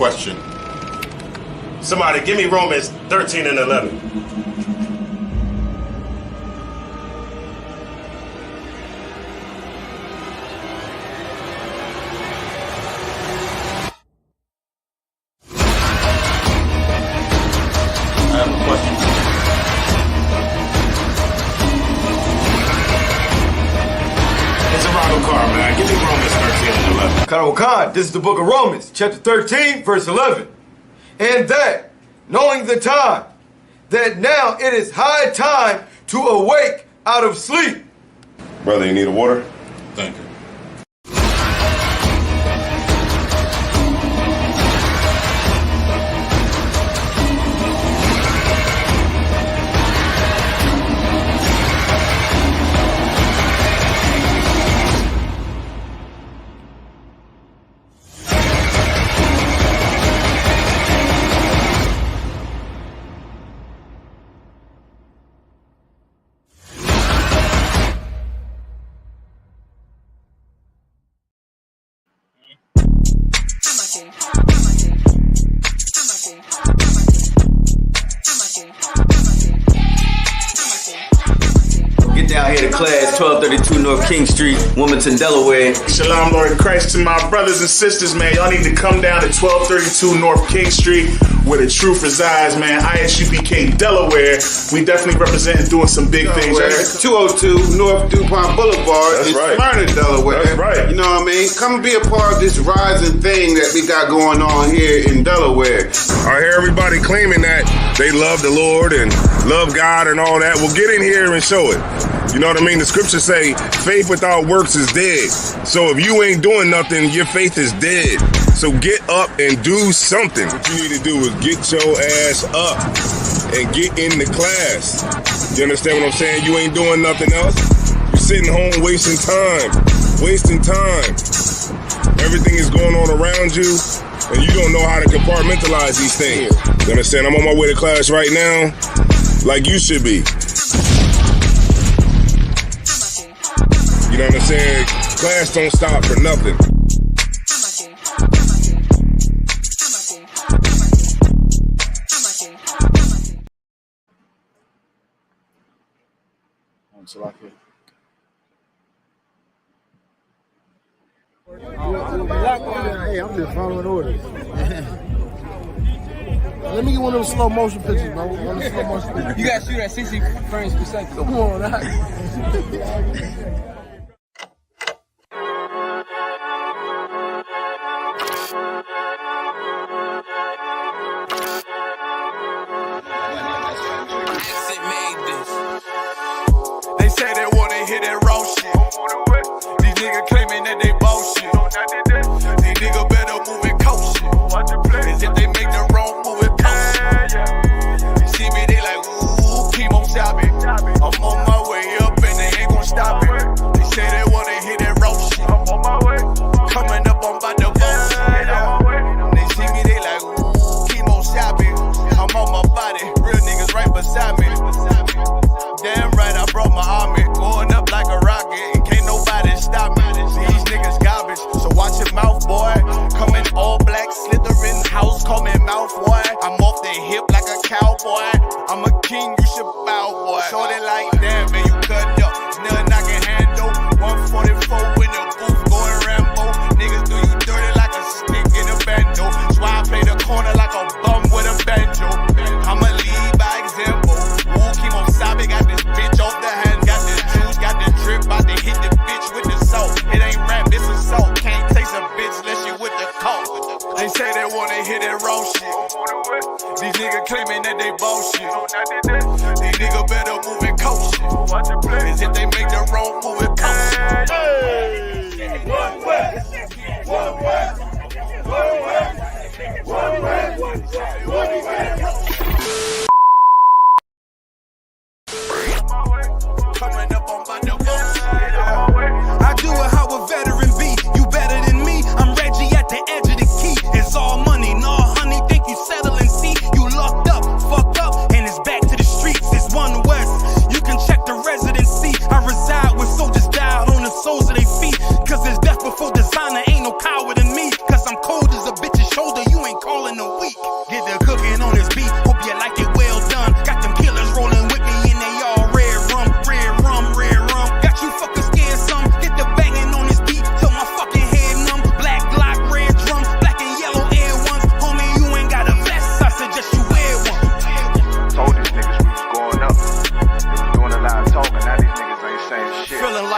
question. Somebody give me Romans 13 and 11. I have a question. It's a Ronald car, man. Give me Romans 13 and 11. Khan, this is the book of Romans, chapter 13, verse 11. And that, knowing the time, that now it is high time to awake out of sleep. Brother, you need a water? Thank you. Get down here to class, 1232 North King Street, Wilmington, Delaware. Shalom, Lord Christ, to my brothers and sisters, man. Y'all need to come down to 1232 North King Street, where the truth resides, man. ISUPK, Delaware. We definitely representing doing some big things. Right? 202 North DuPont Boulevard That's in right. Smyrna, Delaware. That's right. You know what I mean? Come and be a part of this rising thing that we got going on here in Delaware. I hear everybody claiming that they love the Lord and love God and all that. Well, get in here and show it. You know what I mean? The scriptures say faith without works is dead. So if you ain't doing nothing, your faith is dead. So get up and do something. What you need to do is get your ass up and get in the class. You understand what I'm saying? You ain't doing nothing else. You're sitting home wasting time. Everything is going on around you, and you don't know how to compartmentalize these things. You understand? I'm on my way to class right now, like you should be. You know what I'm saying? Class don't stop for nothing. Hey, I'm just following orders. Let me get one of those slow motion pictures, bro. One of the slow motion pictures. You gotta shoot at 60 frames per second. Come on, They say they wanna hear that raw shit. These niggas claiming that they bullshit. These niggas better move it cautious. Cause if they make the wrong move it cautious. You see me, they like, ooh, keep on shopping. I'm on my way up and they ain't gon' stop it. They say they wanna hear that raw shit. Coming up, I'm about to bullshit. They see me, they like, ooh, keep on shopping. I'm on my body, real niggas right beside me. Damn right, I brought my army. Going up like a rocket, and can't nobody stop me. These niggas garbage, so watch your mouth, boy. Coming all black, slithering house, call me mouth, boy. I'm off the hip like a cowboy. I'm a king, you should bow, boy. Shorty like that, man, you cut up. Nothing I can handle. 144 in the booth, going Rambo. Niggas do you dirty like a stick in a bando. That's why I play the corner like a bum with a banjo. I'ma lead by example. Ooh, keep on sobbing, got this bitch off the hand. Got the juice, got the drip, about to hit the bitch with the salt. It ain't rap, it's assault. Can't taste a bitch unless you with the coke. They say they wanna hear that raw shit. These niggas claiming that they bullshit. These niggas better move it cautious. Cause if they make the wrong move it cautious. One way, one way, one way, one way, one way. Coming up on my I do it how a veteran be. You better than me. I'm Reggie at the edge of the key. It's all money, no honey. Think you settle and see. You locked up, fucked up, and it's back to the streets. It's one West. You can check the residency. I reside with soldiers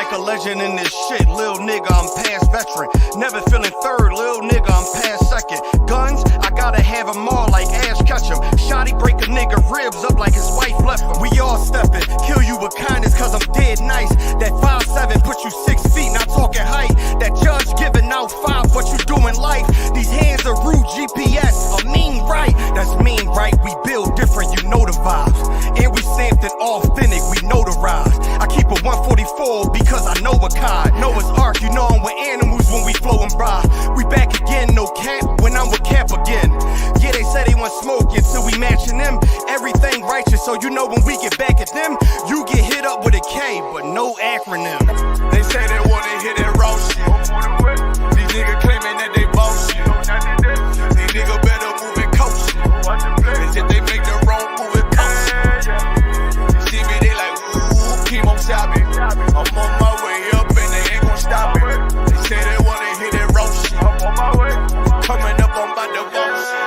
like a legend in this shit. Lil nigga, I'm past veteran. Never feeling third, lil nigga, I'm past second. Guns, I gotta have them all like Ash Ketchum. Shotty break a nigga ribs up like his wife left him. We all steppin', kill you with kindness cause I'm dead nice. That 5'7" put you 6 feet, not talking height. That judge giving out 5, but you doing life. These hands are rude GPS, a mean right. That's mean right, we build different, you know the vibes. And we stamped it authentic, we notarized. I keep a 144 because I know a cod. Noah's Ark, you know I'm with animals when we flowin' by. We back again, no cap, when I'm with Cap again. Yeah, they say they want smoke until we matching them. Everything righteous, so you know when we get back at them, you get hit up with a K, but no acronym. They say they wanna hear that raw shit. These niggas claiming that they boss shit. These niggas better move and coach shit. Cause if they make the wrong move, it cost shit. See me, they like, ooh, chemo shopping. I'm on my way up and they ain't gon' stop it. They say they wanna hear that raw shit. I'm on my way. Coming up, I'm about to boss shit.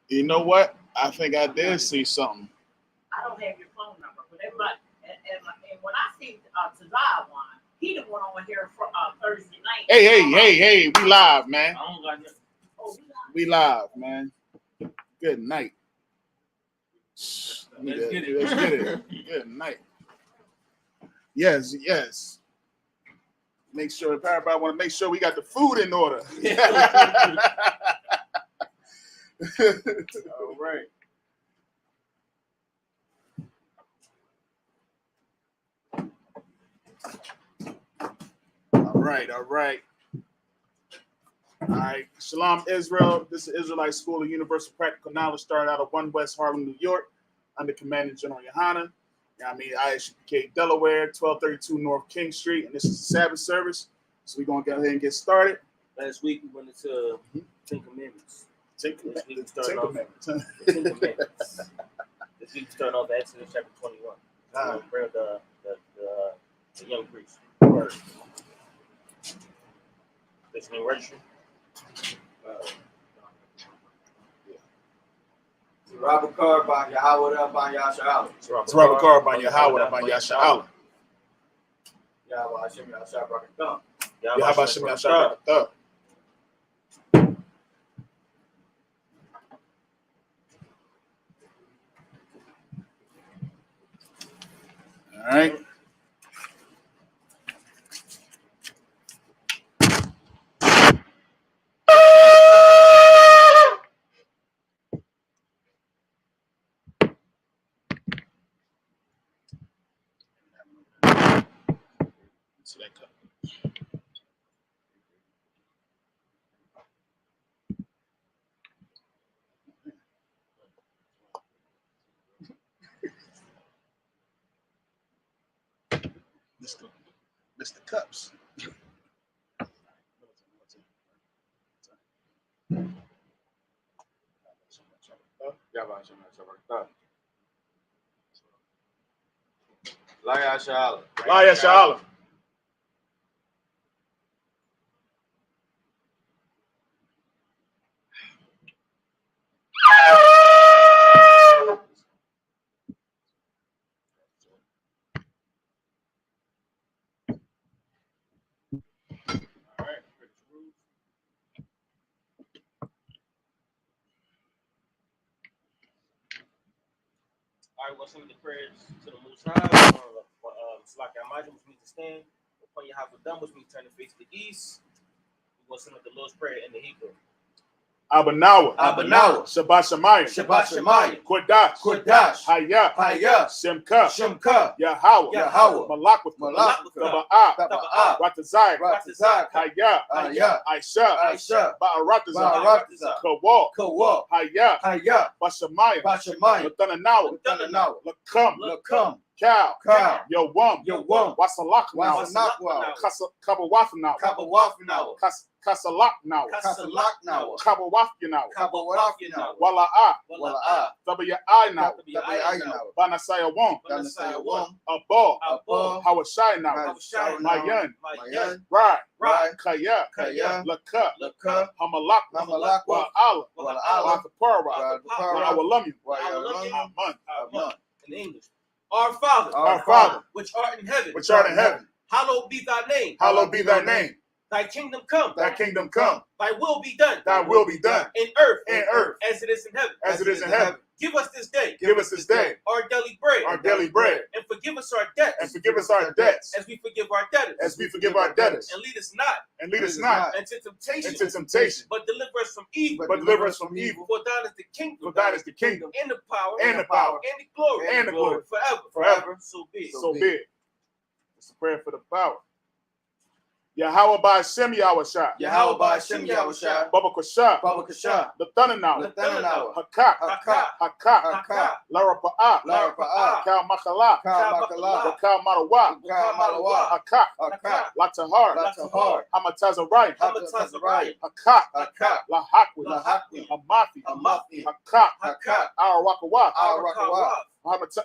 You know what? I think I did see something. I don't have your phone number, but everybody, and when I see Tazai one, he the one over here for Thursday night. Hey, we live, man. I don't like it. Oh, We live, man. Good night. Let's get it. Let's get it. Good night. Yes. Make sure, everybody want to make sure we got the food in order. All right. All right. Shalom, Israel. This is Israelite School of Universal Practical Knowledge, started out of 1 West Harlem, New York, under Commandant General Yohana. ISUPK Delaware, 1232 North King Street, and this is the Sabbath service. So we're going to go ahead and get started. Last week we went into 10 Commandments. 10 Commandments. This week we start off Exodus chapter 21. Bring the young priest. Word. This new registry. Robert Carr by Yahweh by Yasha'Allah. It's Robert Carr by Yahweh by Yasha'Allah. Yahweh Hashem Yasha'Allah Brakatah. Yahweh Hashem Yasha'Allah Brakatah. All right. So that cup. Mr. Cups. La Yasha'Allah. La Yasha'Allah. All right, well, some of the prayers to the Most High. Slack Imagine, which means to stand. Upon your Havadam, which means turn the face to the east. We're going to send up the Lord's Prayer in the Hebrew. Abanawa. Shabbat Shemayim. Kodash. Hayah. Simka. Yahweh. Malak with Taba'ah. Ratazai. Hayah. Aisha. Ba'aratazah. Kawal. Hayah. Bashamayim. Latanawa. Lakam. Cow. Cow. Yo wum. Yo wum. Wasalak now. Wasanakwa. Kabawaf now. Kabawafinawa. Kasalak now. Kasalaknawa. Kabawafya now. Kabawafinawa. Wala'a. Wala'a. W-I now. Wiyayinawa. Banasaya wum. Danasaya wum. Abo. Abo. Hawashai now. Hawashai. Mayan. Mayan. Right. Right. Kaya. Kaya. Laka. Laka. Hamalak. Hamalak. Wa'ala. Wa'ala. Wa'atapara. Wa'atapara. Wa'awalamyu. Wa'awalamyu. Aman. In English. Our Father, Our Father, which art in heaven, hallowed be thy name. Hallowed be thy name. Thy kingdom come. Thy kingdom come. Thy will be done. Thy will be done. In earth. As it is in heaven. As it is in heaven. Give us this day. Give us this day. Our daily bread. Our daily bread. And forgive us our debts. And forgive us our debts. As we forgive our debtors. As we forgive our debtors. And lead us not. And lead us not. Into temptation. Into temptation. But deliver us from evil. But deliver us from evil. For thine is the kingdom. For thine is the kingdom. And the power. And the power. And the glory. And the glory. Forever. Forever. So be it. So be it. It's a prayer for the power. Yahweh by Shem Yahushua. Yahweh by Shem Yahushua. Baba Kasha. Baba Kasha. Lathanawa. Lathanawa. Hakak. Hakak. Hakak. Hakak. Lara Pa'a. Lara Pa'a. Kal Makala. Kal Makala. Kal Marawa. Kal Malawa. Hakak. Hakak. Latahar. Latahar. Hamatazarai. Hamatazarai. Hakak. Hakak. Lahakwi. Lahakwi. Amafi. Amafi. Hakak. Hakak. Arawakawa. Arawakawa.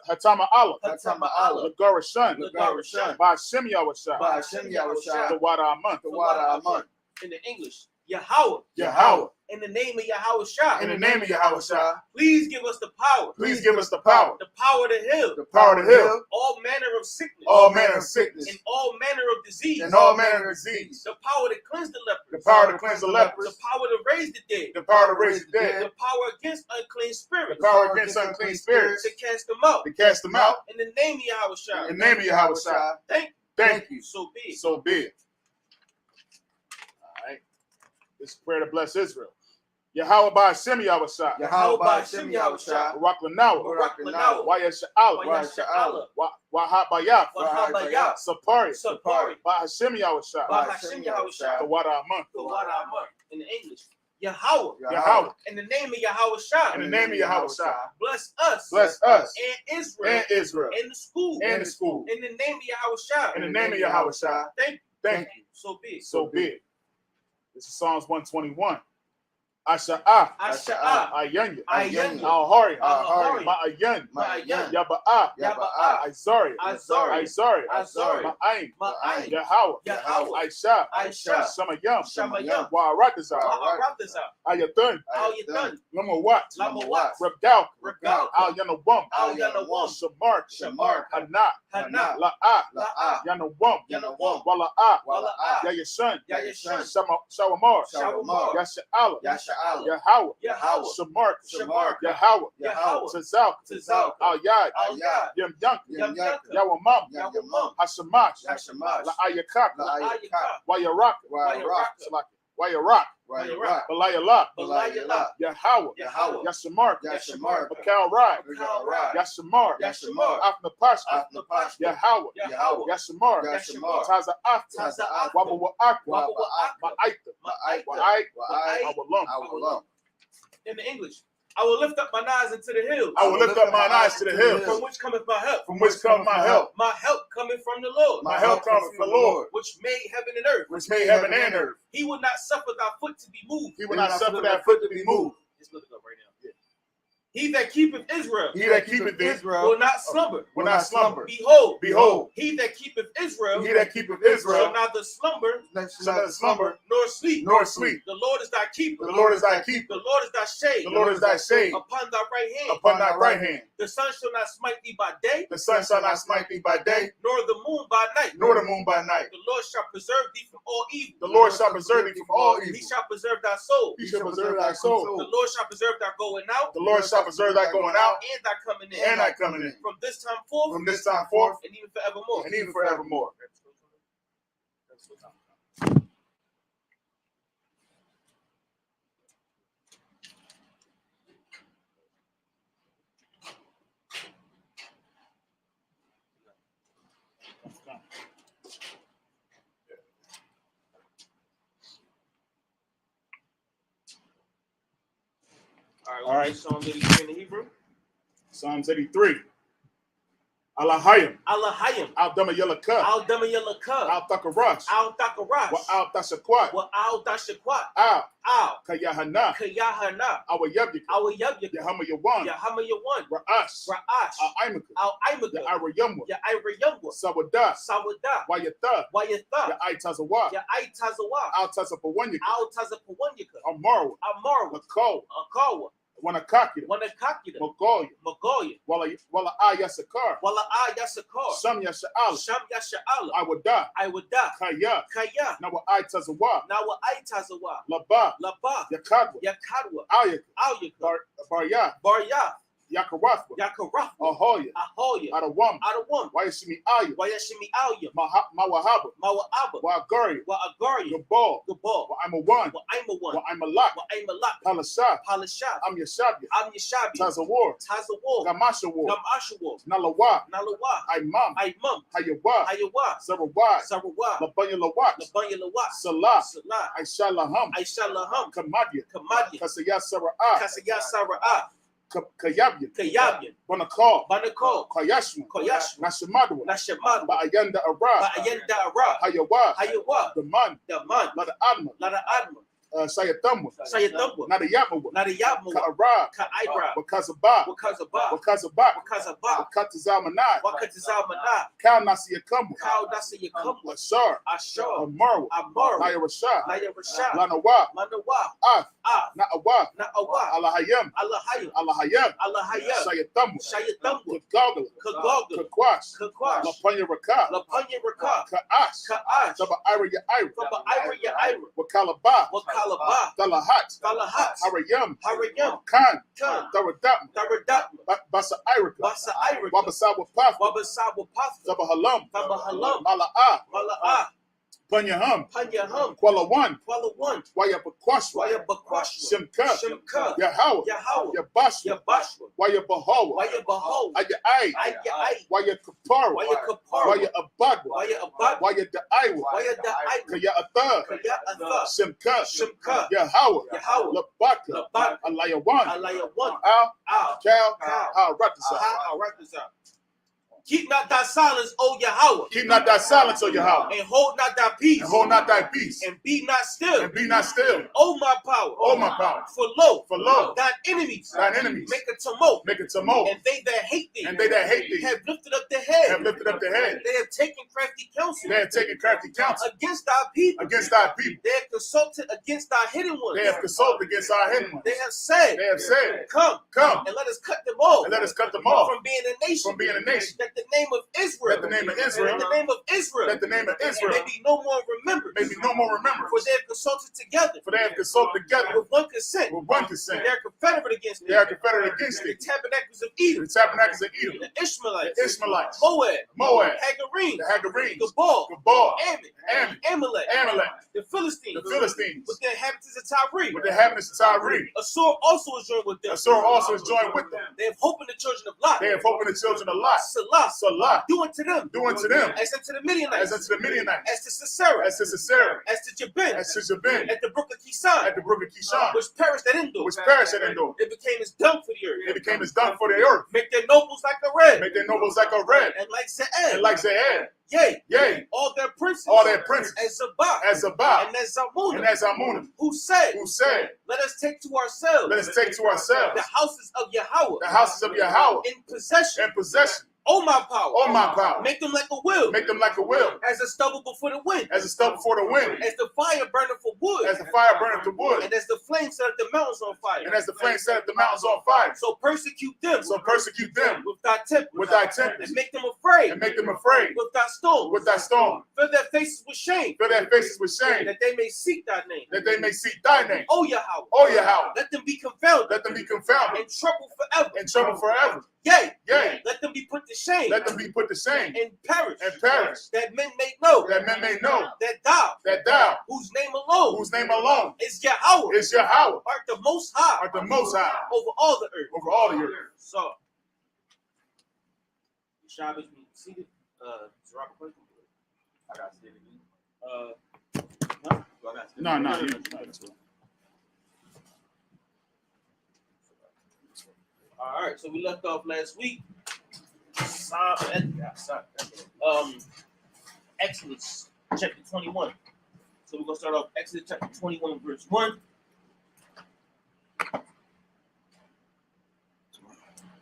Hatama Allah. Hatama Allah. Lagara Shun. Lagara Shun. By Shem Yahushua. By Shem Yahushua. The Wada Aman. The Wada Aman. In the English, Yahweh. Yahweh. In the name of Yahushua. In the name of Yahushua. Please give us the power. Please give us the power. The power to heal. The power to heal. All manner of sickness. All manner of sickness. And all manner of disease. And all manner of disease. The power to cleanse the lepers. The power to cleanse the lepers. The power to raise the dead. The power to raise the dead. The power against unclean spirits. The power against unclean spirits. To cast them out. To cast them out. In the name of Yahushua. In the name of Yahushua. Thank you. So be it. So be it. All right. This is prayer to bless Israel. Yahweh by Shem Yahushua. Yahweh by Shem Yahushua. Barak Lanawa. Barak Lanawa. Wayasha'ala. Wayasha'ala. Wahabayah. Wahabayah. Sapari. Sapari. By Hashem Yahushua. By Hashem Yahushua. The Wada Aman. The Wada Aman. In the English. Yahweh. Yahweh. In the name of Yahushua. In the name of Yahushua. Bless us. Bless us. And Israel. And Israel. In the school. And the school. In the name of Yahushua. In the name of Yahushua. Thank you. So be it. So be it. This is Psalms 121. Asha'ah. Asha'ah. Ayanya. Ayanya. Al-Hari. Al-Hari. Ma'ayan. Ma'ayan. Yaba'ah. Yaba'ah. Izari. Izari. Izari. Izari. Ma'ayin. Ma'ayin. Yahweh. Yahweh. Aisha. Aisha. Shamayam. Shamayam. Wa'aratazar. Wa'aratazar. Ayatun. Ayatun. Lamawat. Lamawat. Rebgal. Rebgal. Al-Yanawam. Al-Yanawam. Shamar. Shamar. Hana. Hana. La'ah. La'ah. Yanawam. Yanawam. Wala'ah. Wala'ah. Yayashun. Yayashun. Shawamar. Shawamar. Yasha'ala. Yasha'ala. Yahweh. Yahweh. Shamar. Shamar. Yahweh. Yahweh. Tazal. Tazal. Al-Yad. Al-Yad. Yam Yank. Yam Yank. Yawamam. Yawamam. Hashamash. Yashamash. La'ayakak. La'ayakak. Wayarak. Wayarak. Wayarak. Wayarak. Balayalak. Balayalak. Yahweh. Yahweh. Yashamar. Yashamar. Bakal Rai. Bakal Rai. Yashamar. Yashamar. Afnapash. Afnapash. Yahweh. Yahweh. Yashamar. Yashamar. Taza Afta. Taza Afta. Wabawa'ak. Wabawa'ak. Ma'aita. Ma'aita. Wa'ai. Wa'ai. Awalum. Awalum. In the English. I will lift up mine eyes into the hills. I will lift up mine eyes to the hills. From which cometh my help? From which cometh my help? My help cometh from the Lord. My help cometh from the Lord. Which made heaven and earth. Which made heaven and earth. He will not suffer thy foot to be moved. He will not suffer that foot to be moved. Just look it up right now. He that keepeth Israel. He that keepeth Israel. Will not slumber. Will not slumber. Behold. Behold. He that keepeth Israel. He that keepeth Israel. Shall neither slumber. Shall neither slumber. Nor sleep. Nor sleep. The Lord is thy keeper. The Lord is thy keeper. The Lord is thy shade. The Lord is thy shade. Upon thy right hand. Upon thy right hand. The sun shall not smite thee by day. The sun shall not smite thee by day. Nor the moon by night. Nor the moon by night. The Lord shall preserve thee from all evil. The Lord shall preserve thee from all evil. He shall preserve thy soul. He shall preserve thy soul. The Lord shall preserve thy going out. The Lord shall preserve thy going out. And thy coming in. And thy coming in. From this time forth. From this time forth. And even forevermore. And even forevermore. All right. Psalms 83 in the Hebrew. Psalms 83. Alahayim. Alahayim. Al-Dama Yalaka. Al-Dama Yalaka. Al-Takarash. Al-Takarash. Wa al-Tashakwat. Wa al-Dashakwat. Al. Al. Kayahana. Kayahana. Our Yabyaka. Our Yabyaka. Yahama Yawan. Yahama Yawan. Ra'ash. Ra'ash. Al-Aimaka. Al-Aimaka. Ya Irayamwa. Ya Irayamwa. Sawada. Sawada. Wayatha. Wayatha. Ya Aitazawa. Ya Aitazawa. Al-Tasapawanyaka. Al-Tazapawanyaka. Amarwa. Amarwa. Lakal. Akawa. Wanakakita. Wanakakita. Magoya. Magoya. Wala Ayasakar. Wala Ayasakar. Sham Yasha'ala. Sham Yasha'ala. Awada. Iwada. Kaya. Kaya. Nawa Aitazawa. Nawa Aitazawa. Laba. Laba. Yakadwa. Yakadwa. Ayaka. Auyaka. Barya. Barya. Yakarathwa. Yakarathwa. Ahoya. Ahoya. Adawam. Adawam. Wayashimi Aya. Wayashimi Auya. Mawahaba. Mawa'aba. Wa Agari. Wa Agari. Gabal. Gabal. Wa Imawan. Wa Imawan. Wa Imalak. Wa Imalak. Palashah. Palashah. Am Yashabia. Am Yashabi. Tazawar. Tazawar. Gamashawar. Gamashawar. Nalawa. Nalawa. Imam. Imam. Hayawa. Hayawa. Sarawat. Sarawat. Labanya Lawat. Labanya Lawat. Salah. Salah. Aisha Laham. Aisha Laham. Kamadia. Kamadia. Kasaya Sara'ah. Kasaya Sara'ah. Kayabia. Kayabia. Banakal. Banakal. Kayashma. Koyashma. Nashamadwa. Nashamad. Ba'ayanda Arab. Ba'ayanda Arab. Hayawa. Hayawa. Daman. Daman. Lada Adma. Lada Adma. Sayatamwa. Sayatamwa. Nada Yamawa. Nada Yamawa. Ka'arab. Ka'irab. Wakazabah. Wakazabah. Wakazabah. Wakazabah. Wakatazamanai. Wakatazamanai. Kal Nasiyakamwa. Kal Nasiyakamwa. Ashar. Ashar. Amarwa. Amarwa. Naya Rashad. Naya Rashad. Lanawa. Lanawa. Af. Na'awa. Na'awa. Alahayam. Allahayam. Alahayam. Allahayam. Sayatamwa. Sayatamwa. Kagagala. Kagagala. Kakwash. Kakwash. Lapanya Rakah. Lapanya Rakah. Ka'ash. Ka'ash. Saba Ira Ya Ira. Saba Ira Ya Ira. Wakalabah. Wakalabah. Dalahat. Dalahat. Harayam. Harayam. Khan. Khan. Daradatma. Daradatma. Basa Irika. Basa Ira. Wabasawa Path. Wabasawa Path. Saba Halam. Saba Halam. Mala'ah. Mala'ah. Panyaham. Panyaham. Kuala One. Kuala One. Wayabakwashwa. Wayabakwashwa. Shimka. Shimka. Yahawa. Yahawa. Yabashwa. Yabashwa. Wayabahawa. Wayabahawa. Ayai. Ayai. Wayakapara. Wayakapara. Wayabadwa. Wayabadwa. Wayadaiwa. Wayadaiwa. Kaya'athar. Kaya'athar. Shimka. Shimka. Yahawa. Yahawa. Labaka. Labaka. Alayawan. Alayawan. Al. Cal. Al-Ratazah. Al-Ratazah. Keep not thy silence, O Yahweh. Keep not thy silence, O Yahweh. And hold not thy peace. And hold not thy peace. And be not still. And be not still. O my power. O my power. For lo. For lo. Thine enemies. Thine enemies. Make a tumult. Make a tumult. And they that hate thee. And they that hate thee. Have lifted up their head. Have lifted up their head. They have taken crafty counsel. They have taken crafty counsel. Against thy people. Against thy people. They have consulted against thy hidden ones. They have consulted against our hidden ones. They have said. They have said. Come. Come. And let us cut them off. And let us cut them off. From being a nation. From being a nation. That the name of Israel. That the name of Israel. That the name of Israel. That the name of Israel. May be no more remembered. May be no more remembered. For they have consulted together. For they have consulted together. With one consent. With one consent. They are confederate against They are confederate against the it. tabernacles of Edom. The tabernacles of Edom. The Ishmaelites. The Ishmaelites. Moab. Moab. Hagarine. The Hagarenes. Gabal. Gabal. Ammon. Amalek. The Philistines. With the inhabitants of Tyre. With the inhabitants of Tyre. Assur also is joined with them. Assur also is joined with them. They have hope in the children of Lot. They have hope in the children of Lot. Salah. Do unto them. Do unto them. As unto the Midianites. As unto the Midianites. As to Sisera. As to Sisera. As to Jabin. As to Jabin. At the brook of Kishon. At the brook of Kishon. Which perished at Endor. Which perished at Endor. It became as dung for the earth. It became as dung for the earth. Make their nobles like a red. Make their nobles like a red. And like Ze'ed. And like Ze'ed. Yea. Yea. All their princes. All their princes. As Zabah. As Zabah. And as Zalmunna. And as Zalmunna. Who said. Let us take to ourselves. Let us take to ourselves. The houses of Yahweh. The houses of Yahweh. In possession. In possession. Oh my power. Oh my power. Make them like a wheel. Make them like a wheel. As a stubble before the wind. As a stubble before the wind. As the fire burning for wood. As the fire burning for wood. And as the flame set the mountains on fire. And as the flame set the mountains on fire. So persecute them. So persecute them. With thy temper. With thy temper. And make them afraid. And make them afraid. With thy storm. With thy storm. Fill their faces with shame. Fill their faces with shame. That they may seek thy name. That they may seek thy name. Oh Yahweh. Oh Yahweh. Let them be confounded. Let them be confounded. In trouble forever. In trouble forever. Yea. Yea. Let them be put to shame. Let them be put to shame. And perish. And perish. That men may know. That men may know. That thou. Whose name alone. Is Yahweh. Is Yahweh. Art the most high. Art the most high. Over all the earth. Over all the earth. So. Shabbos be seated. Robert Clayton. I got seated. No. All right, so we left off last week. Exodus chapter 21. So we're gonna start off Exodus chapter 21, verse 1.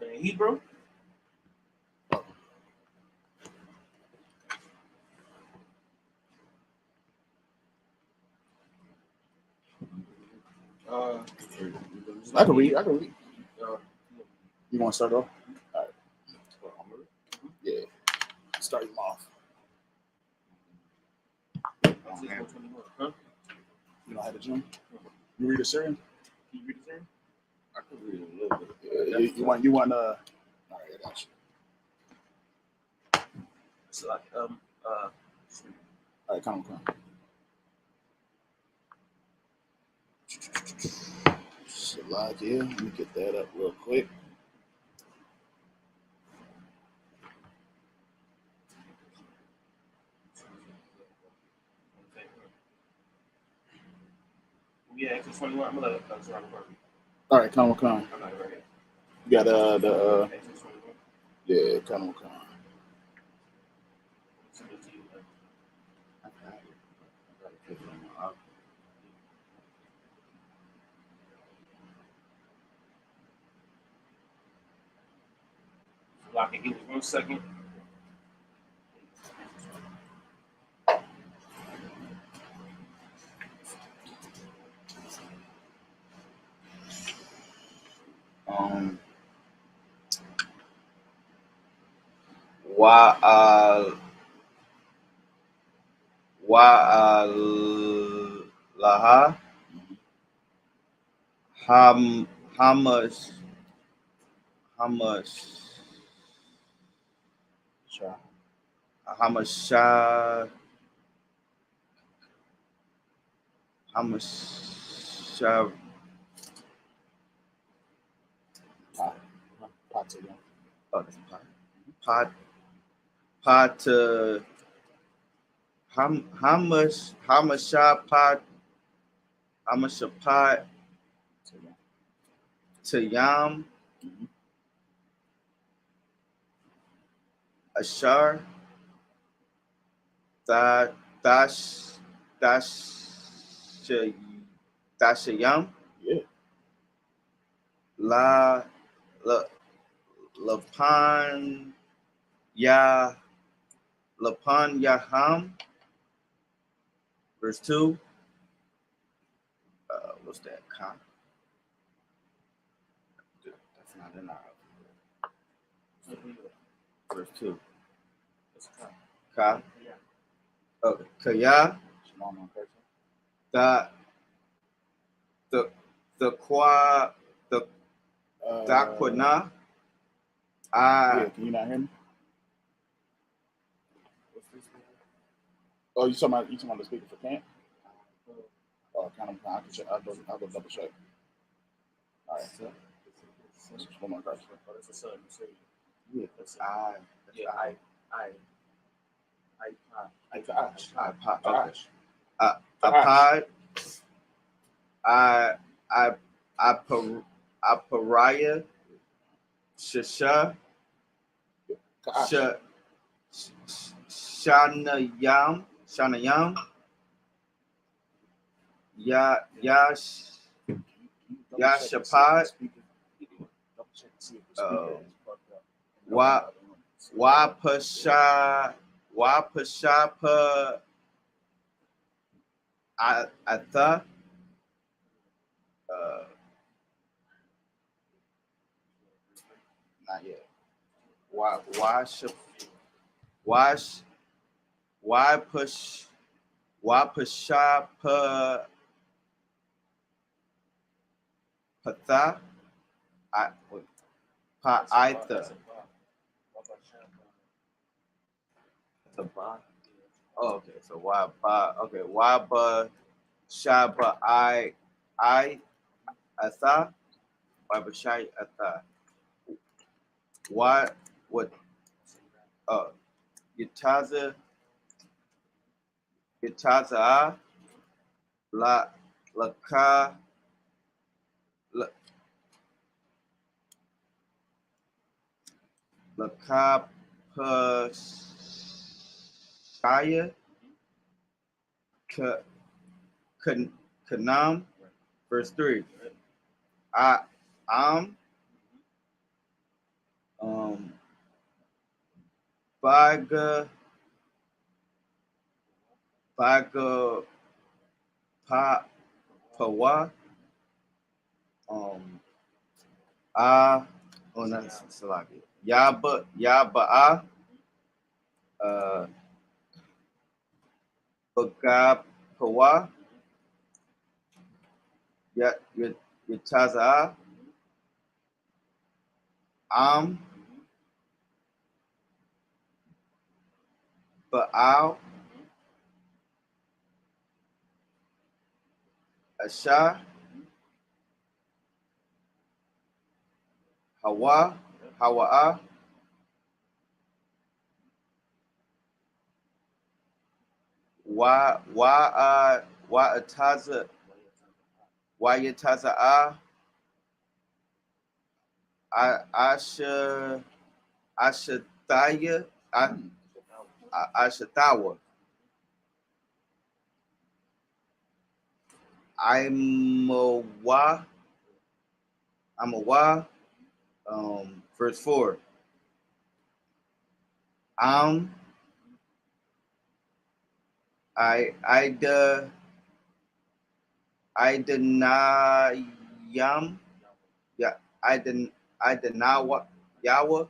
In Hebrew. I can read. You want to start off? All right. Yeah. Start him off. Huh? You don't have a gym? You read a Syrian? Can you read the Syrian? I can read a little bit. Yeah, you want all right, I got you. So like all right, come on. Shalak here. Let me get that up real quick. Yeah, Exodus 21. I'm gonna let it go. All right, come on. I'm not right here. You got the Exodus 21. yeah, come on. Send it to you. So I can give it 1 second. Laha Hamashapat Tayam Ashar Dashayam Yeah. Lapan Yaham, verse 2. What's that? Ka? That's not in our verse 2. Ka? Okay. Kaya. The Dakwana. Yeah, can you not hear me? Oh, you talking about the speaker for camp? Oh, kind of. I'll go double check. All right. One more question. That's a son. Yeah, that's Pariah, Shasha, Shanayam, Yashapad, Wapashapa, Atha, not yet. Wapashapa Patha, Pa'itha. Oh, okay. So Waba Shaba I Atha, Waba Shai Atha. What Yataza Laka Shaya, Kanam, verse 3. Am, Baga, Pawa, that's Salaki. Yaba'a, Baga, Pawa, Yataza, Am, Ba'al, Asha, Hawa'a, Wayataza'a, Ashataya, Ashatawa, Amawa, verse 4. Idenayam, Idenawa, Yawa,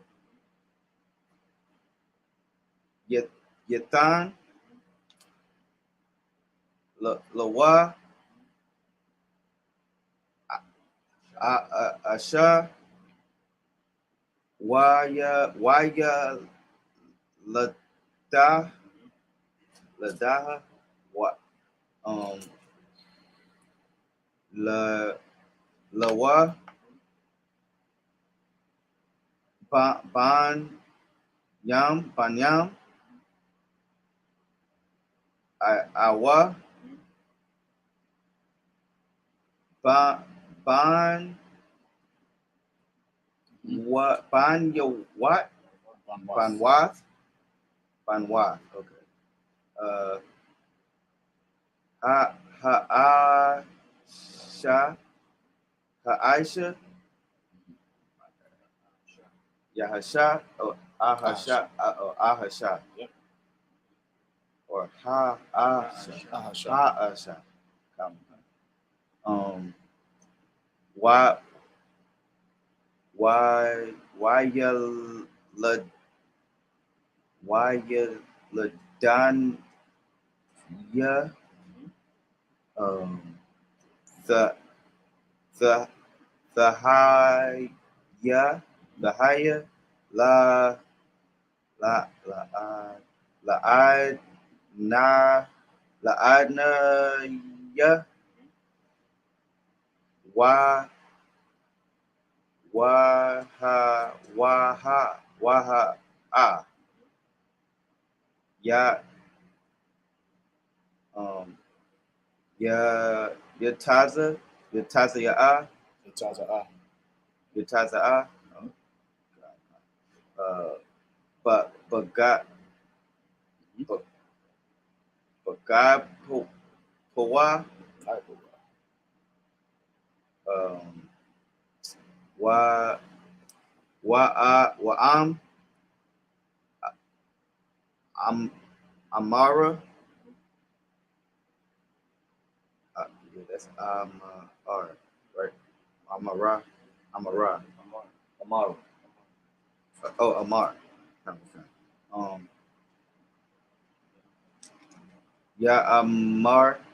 Yathan, Lawa, Asha, Waya, Ladaha, Lawa, Banyam, Awa, Banwath, okay. Ha'aisha, Yahasha, Ahasha, or Ha'asha. Ladanya, the higher, La'adnaya, Ya, Yataza, Yataza'a, Bagab, Pawa, Amara, that's right? Amara. Amar.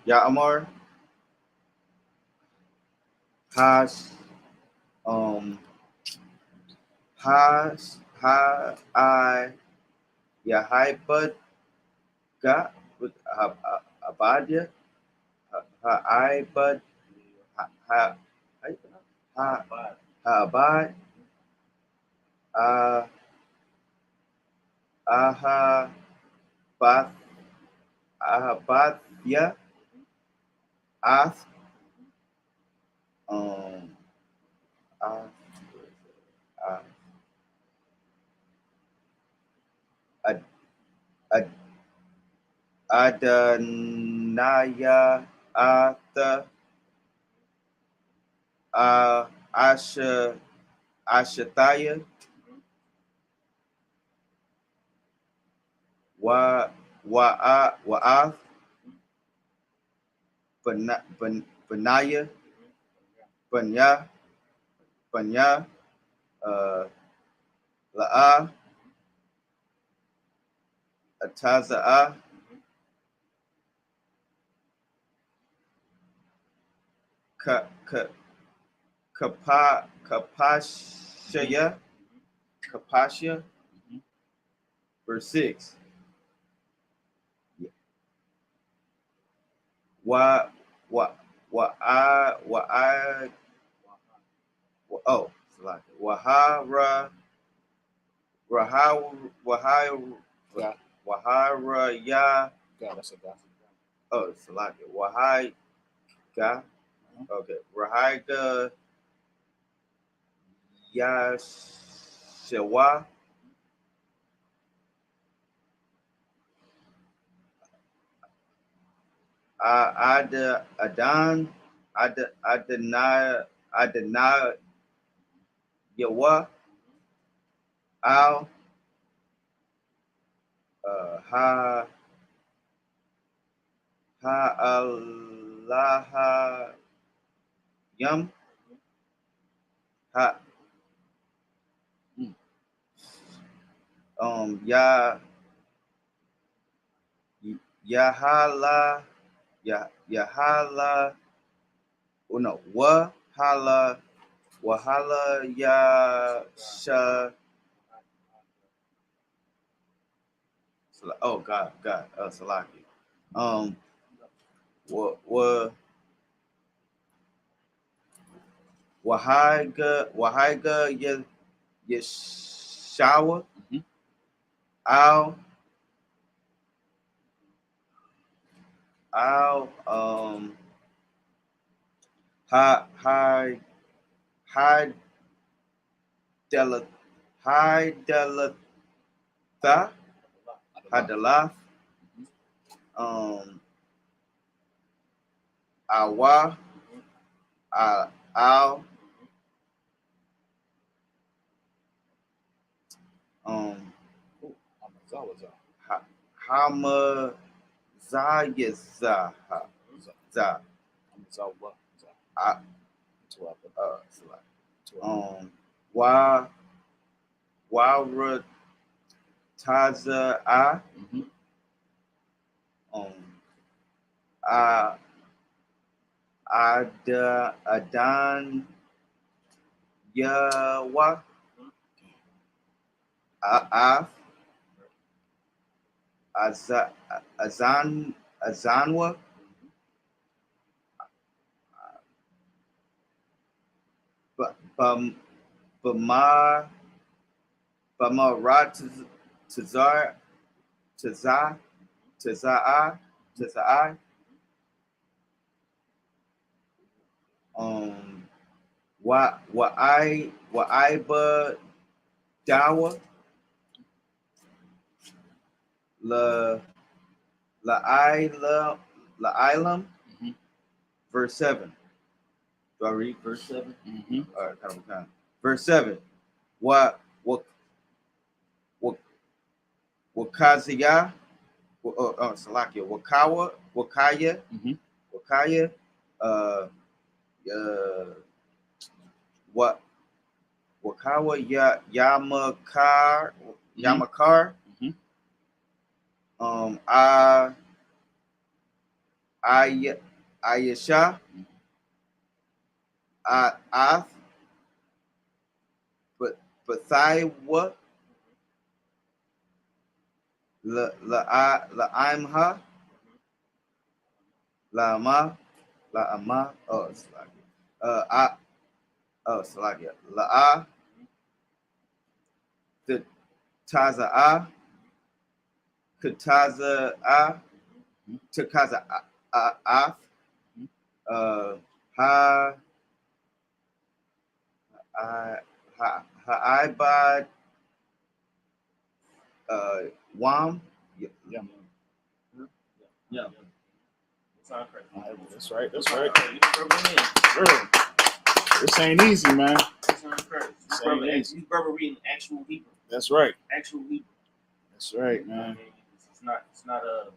Amar, Has, Yahibud, Got, with Abadia, Ha'ibud, Ha'abad, Ahabathya, Ath, Adanaya Atha Ashathaya Wa'ath Benaya Banya La'a Ataza'a Kapashya, verse 6. Wa oh, Wahara ya. That's a God. Oh, Salaki. Wahai ga. Okay. Rahaiga Yashawa. Adonai Yawa Al Ha Allah Yum Ha Ya Yahala Yahala no Wahala Yasha. Oh God, Salaki. Wahaiga Yeshawa Al Hi Hadalath Awa Al Hama Zayaza Za Wara Taza Adan Yawa Azanwa Bama Tazai Waiba Dawa Ilam, verse 7. Do I read verse 7? All right, kind of. Verse 7. Wakaziya, Salakia, Wakaya, Wakawa Yamakar, Ayesha, Ath, Bathaiwa, La'imha, La'ama, Salakia, La'a, the Taza'a, Kataza'a, Takaza'ath, Ha'ibad, Wam, Yeah. Sorry, That's right. That's right. This ain't easy, man. These brother reading actual Hebrew. That's right. Actual Hebrew. That's right, man. It's not a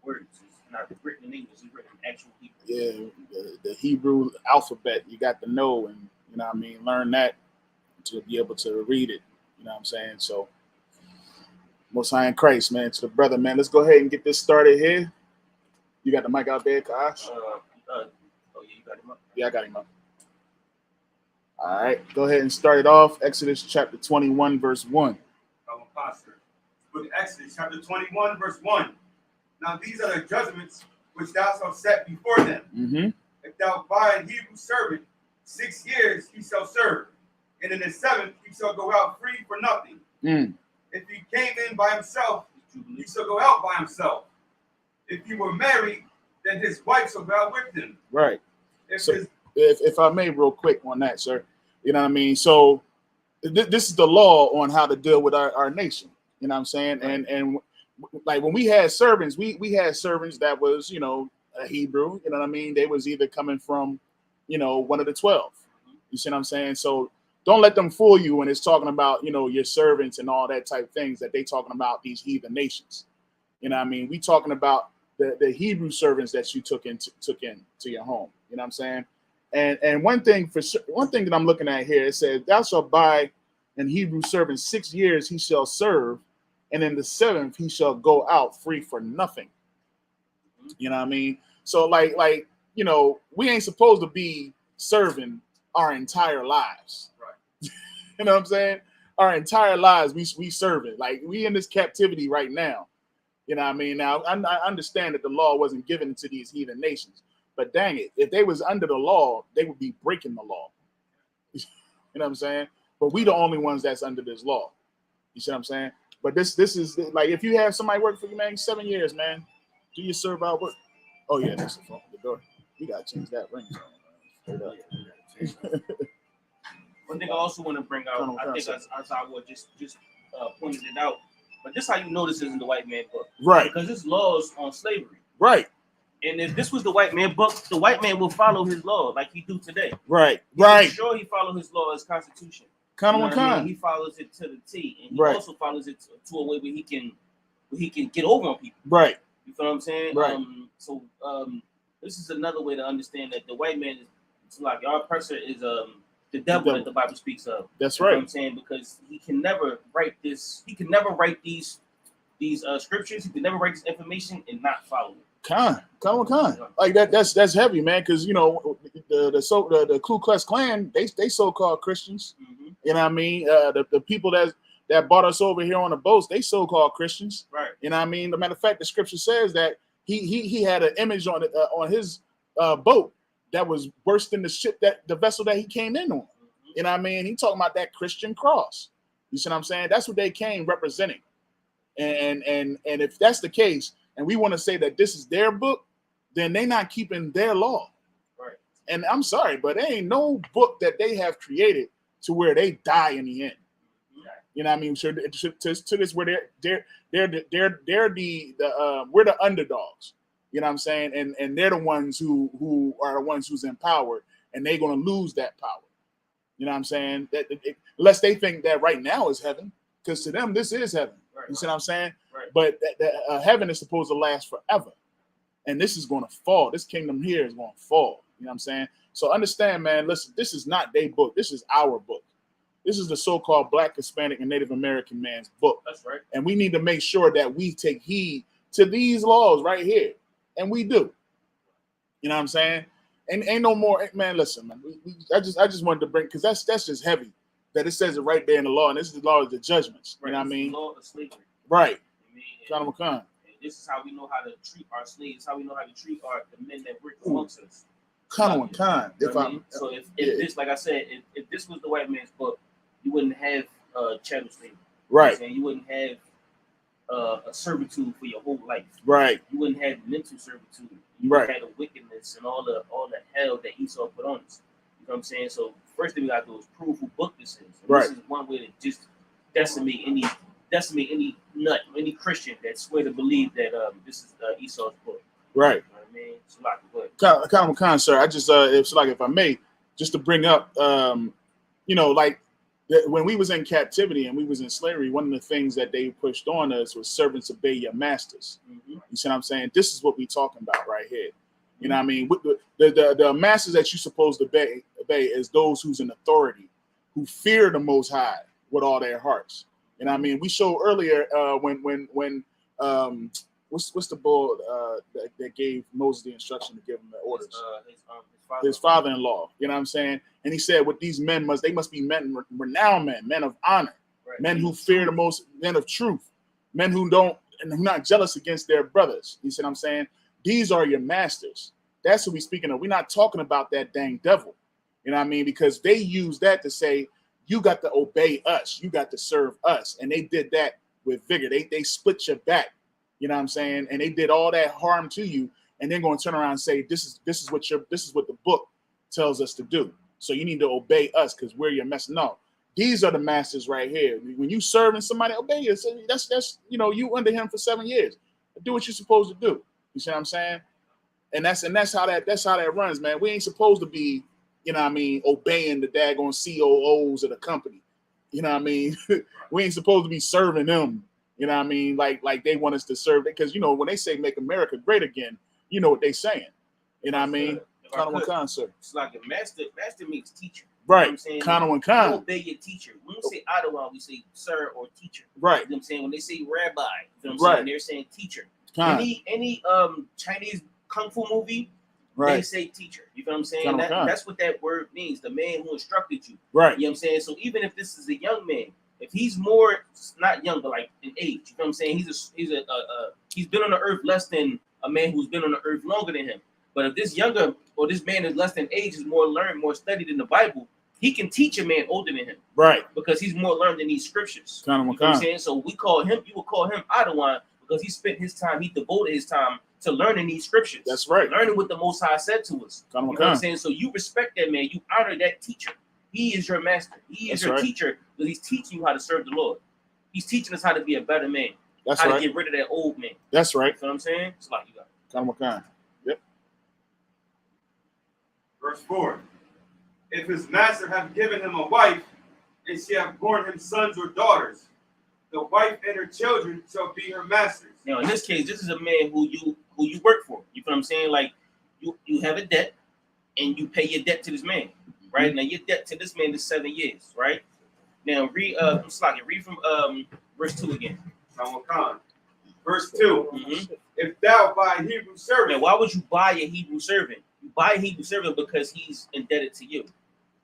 words. It's not written in English. It's written in actual Hebrew. Yeah, the Hebrew alphabet you got to know, and you know what I mean, learn that to be able to read it. You know what I'm saying? So, Most High in Christ, man. To the brother, man. Let's go ahead and get this started here. You got the mic out there, Kash? Oh yeah, you got him up. Yeah, I got him up. All right, go ahead and start it off. Exodus chapter 21, verse 1. Book of Exodus, chapter 21, verse 1. Now these are the judgments which thou shalt set before them. Mm-hmm. If thou buy a Hebrew servant, 6 years he shall serve, and in the 7th he shall go out free for nothing. Mm. If he came in by himself, he shall go out by himself. If he were married, then his wife shall go out with him. Right. If I may, real quick on that, sir. You know what I mean? So this is the law on how to deal with our nation. You know what I'm saying? Right. And like when we had servants, we had servants that was, you know, a Hebrew. You know what I mean? They was either coming from, you know, one of the 12. You see what I'm saying? So don't let them fool you when it's talking about, you know, your servants and all that type of things that they talking about these heathen nations. You know what I mean? We talking about the Hebrew servants that you took into your home. You know what I'm saying? And one thing that I'm looking at here, it says, thou shalt buy an Hebrew servant 6 years he shall serve, and in the 7th he shall go out free for nothing. You know what I mean? So like you know, we ain't supposed to be serving our entire lives. Right. You know what I'm saying? Our entire lives we serving. Like we in this captivity right now. You know what I mean? Now I understand that the law wasn't given to these heathen nations. But dang it, if they was under the law, they would be breaking the law. You know what I'm saying? But we the only ones that's under this law. You see what I'm saying? But this is like, if you have somebody work for you, man, 7 years, man, do you serve out work? Oh yeah, that's the door. You gotta change that ring. One thing I also want to bring out, I think as I would just pointed it out, but this how you know this isn't the white man book, right? Because this laws on slavery, right? And if this was the white man book, the white man will follow his law like he do today. Right. Right. Sure, he follow his law, his constitution. He follows it to the T, and he right. also follows it to a way where he can get over on people. Right. You feel what I'm saying? Right. So this is another way to understand that the white man is like our oppressor is the devil that the Bible speaks of. That's right. right. You know what I'm saying, because he can never write this. He can never write these scriptures. He can never write this information and not follow it. Con. Like that's heavy, man. Because you know the Ku Klux Klan, they so-called Christians. Mm-hmm. You know what I mean? The people that brought us over here on the boats, they so-called Christians. Right. You know what I mean? As a matter of fact, the scripture says that he had an image on it on his boat that was worse than the vessel that he came in on. Mm-hmm. You know what I mean? He talking about that Christian cross. You see what I'm saying? That's what they came representing. And if that's the case, and we want to say that this is their book, then they're not keeping their law. Right. And I'm sorry, but there ain't no book that they have created to where they die in the end. Mm-hmm. You know what I mean? So to this where they're we're the underdogs. You know what I'm saying? And they're the ones who are the ones who's in power, and they're gonna lose that power. You know what I'm saying? Unless they think that right now is heaven, because to them this is heaven. Right. You see what I'm saying? Right. But heaven is supposed to last forever, and this is going to fall. This kingdom here is going to fall. You know what I'm saying? So understand, man. Listen, this is not their book. This is our book. This is the so-called Black, Hispanic, and Native American man's book. That's right. And we need to make sure that we take heed to these laws right here, and we do. You know what I'm saying? And ain't no more, man. Listen, man. I just wanted to bring, because that's just heavy. That it says it right there in the law, and this is the law of the judgments. Right. You know what I mean? The law of slavery. Right. And this is how we know how to treat our slaves. How we know how to treat the men that work amongst us. So if this, like I said, if this was the white man's book, you wouldn't have chattel slavery. Right. You wouldn't have a servitude for your whole life. Right. You wouldn't have mental servitude. You right. wouldn't have the wickedness and all the hell that Esau put on us. You know what I'm saying? So first thing we got to do is prove who book this is. And right. This is one way to just decimate any nut, any Christian that swear to believe that this is Esau's book. Right. You know what I mean? So like, good. Kind of, sir. I just, if I may, just to bring up, like when we was in captivity and we was in slavery, one of the things that they pushed on us was servants obey your masters. You see what I'm saying? This is what we talking about right here. You know what I mean? The masters that you're supposed to obey is those who's in authority, who fear the Most High with all their hearts. You know what I mean? We showed earlier when what's the bull that gave Moses the instruction to give him the orders? His father-in-law. You know what I'm saying? And he said, "With these men they must be men, renowned men of honor, men who fear the most, men of truth, men who not jealous against their brothers." You see what I'm saying? These are your masters. That's what we're speaking of. We're not talking about that dang devil. You know what I mean? Because they use that to say, you got to obey us. You got to serve us. And they did that with vigor. They split your back. You know what I'm saying? And they did all that harm to you. And then going to turn around and say, this is what the book tells us to do. So you need to obey us because we're your mess. No, these are the masters right here. When you serving somebody, obey you. So that's you under him for 7 years. Do what you're supposed to do. You see what I'm saying? And that's how that runs, man. We ain't supposed to be, obeying the daggone COOs of the company. You know what I mean? We ain't supposed to be serving them. You know what I mean? Like they want us to serve it. Because when they say make America great again, you know what they saying. You know what I mean? Kind of concert. It's like a master means teacher. Right. You know what I'm saying? Kind. You obey your teacher. When we say Adawan, we say sir or teacher. Right. You know what I'm saying? When they say rabbi, you know what I'm saying? They're saying teacher. Any Chinese kung fu movie, they say teacher. You know what I'm saying? That's what that word means. The man who instructed you. Right. You know what I'm saying? So even if this is a young man, if he's more not young but like in age, you know what I'm saying? He's been on the earth less than a man who's been on the earth longer than him. But if this younger or this man is less than age, is more learned, more studied in the Bible, he can teach a man older than him. Right. Because he's more learned in these scriptures. You know what I'm saying? So you would call him Adawan because he spent his time, he devoted his time to learning these scriptures. That's right. Learning what the Most High said to us. You know what I'm saying? So you respect that man. You honor that teacher. He is your master. He is your teacher because he's teaching you how to serve the Lord. He's teaching us how to be a better man. That's how right. to get rid of that old man. That's right. You know what I'm saying? It's like you got it. Yep. Verse 4. If his master have given him a wife, and she have borne him sons or daughters, the wife and her children shall be her masters. Now, in this case, this is a man who you work for. You know what I'm saying? Like you have a debt, and you pay your debt to this man, right? Now your debt to this man is 7 years, right? Now read from verse 2 again. Verse 2. If thou buy a Hebrew servant. Now, why would you buy a Hebrew servant? You buy a Hebrew servant because he's indebted to you.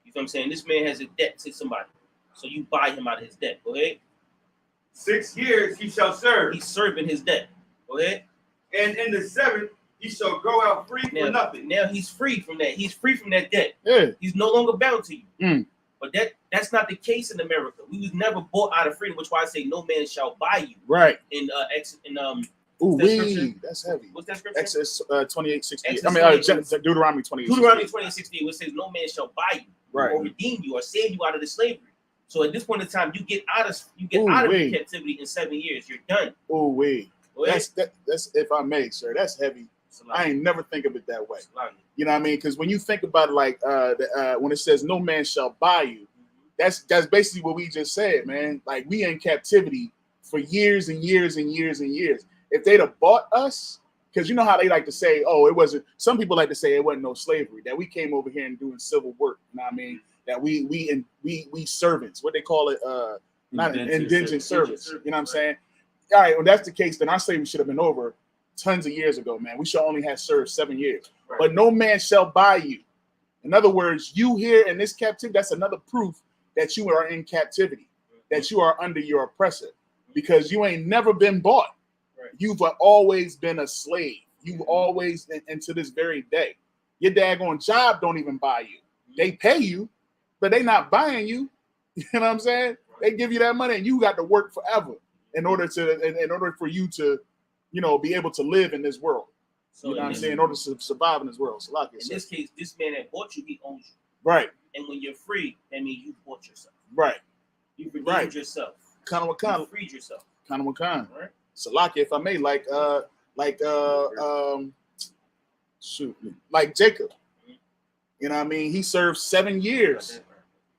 You know what I'm saying? This man has a debt to somebody. So you buy him out of his debt. Go ahead. 6 years he shall serve. He's serving his debt. Go ahead. And in the 7th he shall go out free for nothing. Now he's free from that. He's free from that debt. Yeah. He's no longer bound to you. But that's not the case in America. We was never bought out of freedom, which is why I say no man shall buy you. Right. That's heavy. What's that scripture? Exodus 28:68. Deuteronomy 28:68. Deuteronomy 28:68, which says no man shall buy you, or redeem you, or save you out of the slavery. So at this point in time, you get out of your captivity in 7 years. You're done. Oh wait, that's if I may, sir. That's heavy. I ain't never think of it that way. You know what I mean? Because when you think about it, like when it says no man shall buy you, that's basically what we just said, man. Like we in captivity for years and years and years and years. If they'd have bought us, because you know how they like to say, oh, it wasn't. Some people like to say it wasn't no slavery. That we came over here and doing civil work. You know what I mean? That we servants. What they call it? Not indentured servants. You know what I'm saying? All right. Well, that's the case. Then our slavery should have been over tons of years ago, man. We should only have served 7 years. Right. But no man shall buy you. In other words, you here in this captivity, that's another proof that you are in captivity, that you are under your oppressor, because you ain't never been bought. Right. You've always been a slave. You've always, and to this very day, your daggone job don't even buy you. They pay you, but they not buying you. You know what I'm saying? They give you that money and you got to work forever in order for you to, be able to live in this world. So you know what I'm saying? In order to survive in this world. So like in this case, this man that bought you, he owns you. Right. And when you're free, that means you bought yourself. Right. You redeemed yourself. You freed yourself. Right. Right. So like if I may, Shoot, like Jacob. You know what I mean? He served 7 years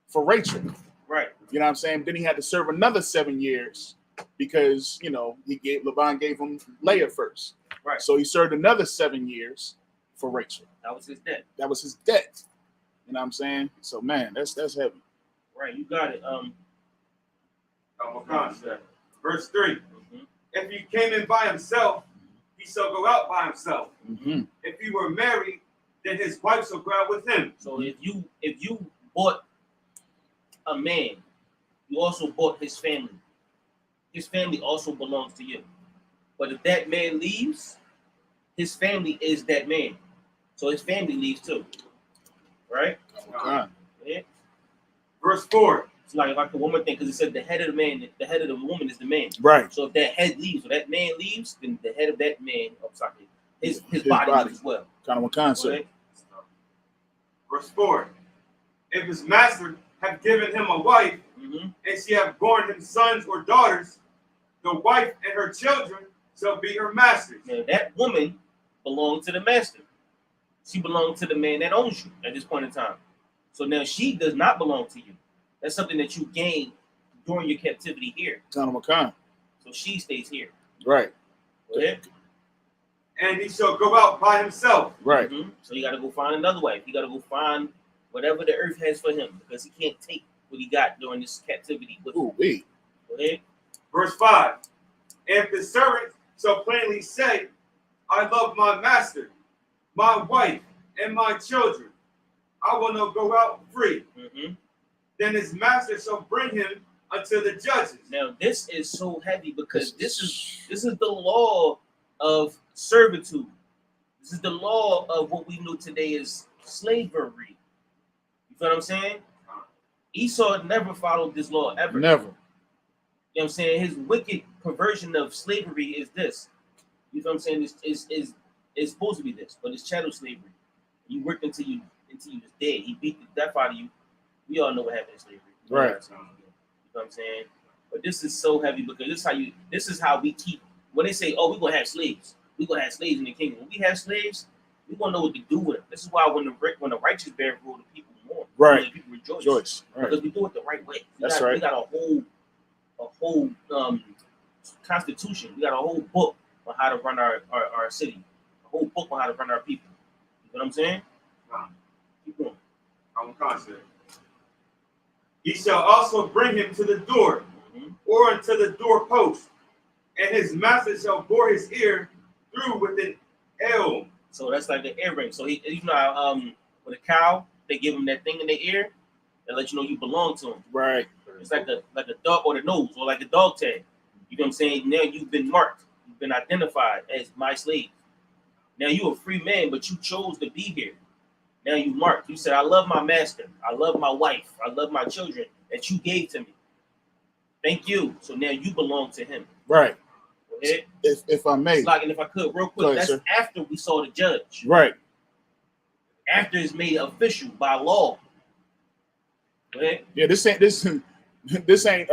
for Rachel. Right. You know what I'm saying? Then he had to serve another 7 years because, you know, Laban gave him Leah first. Right. So he served another 7 years for Rachel. That was his debt. That was his debt. You know what I'm saying? So man, that's heavy. Right, you got it. Verse 3. If he came in by himself, he shall go out by himself. If he were married, then his wife shall go out with him. So if you bought a man, you also bought his family. His family also belongs to you. But if that man leaves, his family is that man. So his family leaves too. Right? Yeah. Verse 4. It's like a woman thing, because it said the head of the man, the head of the woman is the man. Right. So if that head leaves, or that man leaves, then the head of that man, his body leaves as well. Kind of a concept. Verse 4. If his master have given him a wife, and she have borne him sons or daughters, the wife and her children shall be her masters. Now that woman belonged to the master. She belonged to the man that owns you at this point in time. So now she does not belong to you. That's something that you gained during your captivity here. Kind of a con. So she stays here. Right. Go ahead. And he shall go out by himself. Right. So you got to go find another wife. You got to go find whatever the earth has for him, because he can't take what he got during this captivity with him. Go ahead. Verse 5. If the servant shall plainly say, I love my master, my wife, and my children, I will not go out free. Then his master shall bring him unto the judges. Now this is so heavy, because this is the law of servitude. This is the law of what we know today is slavery. You feel what I'm saying? Esau never followed this law ever. Never. You know what I'm saying? His wicked perversion of slavery is this. You know what I'm saying? It's supposed to be this, but it's chattel slavery. You work until you was dead. He beat the death out of you. We all know what happened in slavery. Right. You know what I'm saying? But this is so heavy, because this is how we keep, when they say, oh, we're gonna have slaves. We're gonna have slaves in the kingdom. When we have slaves, we're gonna know what to do with them. This is why when the righteous bear rule, the people mourn. Right. The people rejoice. Right. Because we do it the right way. We That's right. We got a whole constitution. We got a whole book on how to run our city. A whole book on how to run our people. You know what I'm saying? Keep going. Concept. He shall also bring him to the door, or unto the doorpost, and his master shall bore his ear through with an elm. So that's like the earring. So he, you know, with a cow, they give him that thing in their ear that let you know you belong to him. Right. It's like a dog, or the nose, or like a dog tag. You know what I'm saying? Now you've been marked. You've been identified as my slave. Now you're a free man, but you chose to be here. Now you marked. You said, I love my master. I love my wife. I love my children that you gave to me. Thank you. So now you belong to him. Right. Go ahead. If I may. Like, and if I could, real quick, ahead, that's sir. after we saw the judge. Right. After it's made official by law. Go ahead. Yeah, this ain't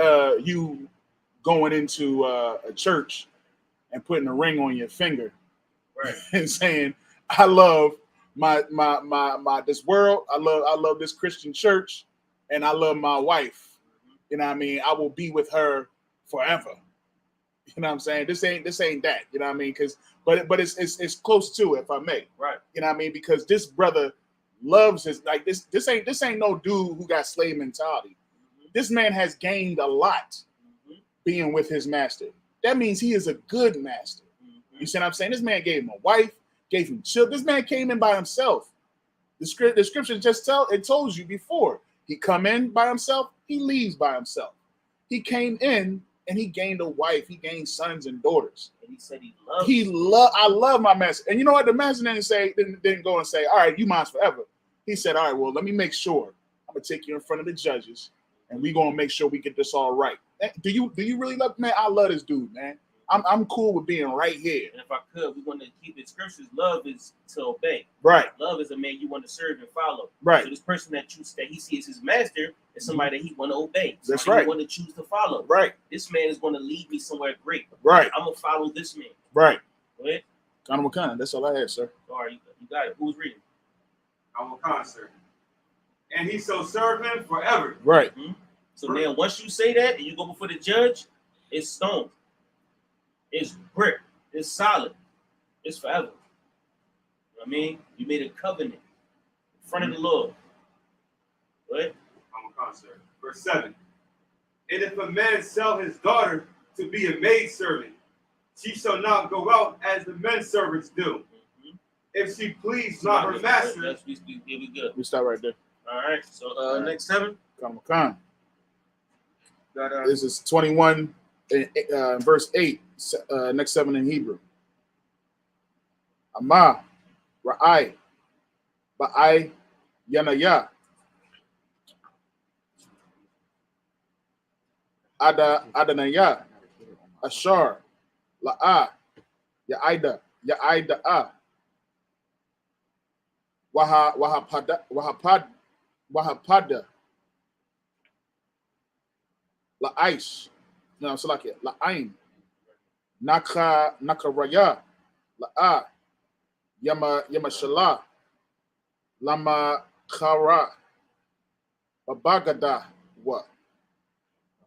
you going into a church and putting a ring on your finger, right, and saying, I love my this world, I love this Christian church, and I love my wife. You know what I mean? I will be with her forever. You know what I'm saying? This ain't that. You know what I mean? But it's close to it, if I may. Right. You know what I mean? Because this brother loves his, like, this ain't no dude who got slave mentality. This man has gained a lot being with his master. That means he is a good master. You see what I'm saying? This man gave him a wife, gave him children. This man came in by himself. The scripture just told you before. He come in by himself, he leaves by himself. He came in and he gained a wife, he gained sons and daughters. And he said I love my master. And you know what? The master didn't go and say, all right, you mine forever. He said, all right, well, let me make sure. I'm gonna take you in front of the judges, and we're gonna make sure we get this all right. Do you really love, man? I love this dude, man. I'm cool with being right here. And if I could, we want to keep it scriptures. Love is to obey. Right. Love is a man you want to serve and follow. Right. So this person that he sees as his master is somebody that he want to obey. That's somebody right. He want to choose to follow. Right. This man is going to lead me somewhere great. Right. I'm gonna follow this man. Right. Go ahead. That's all I had, sir. All right, you got it. Who's reading? sir. And he shall serve him forever. Right. Mm-hmm. So now, once you say that and you go before the judge, it's stone, it's brick, it's solid, it's forever. You know what I mean? You made a covenant in front of the Lord. Right? Sir. Verse 7. And if a man sell his daughter to be a maidservant, she shall not go out as the men servants do. Mm-hmm. If she please not her master. We start right there. All right. So next 7. This is 21 verse 8. Next 7 in Hebrew. Ama, Ra'ai, Ba'ai, Yanaya. Adanaya, Ashar, La'a, Ya'ida, Ya'ida, Wahapada, La'aish, no, it's like it, La'ain, Nakaraya, La'a, Yamashala, Lama Kara, Babagada, what?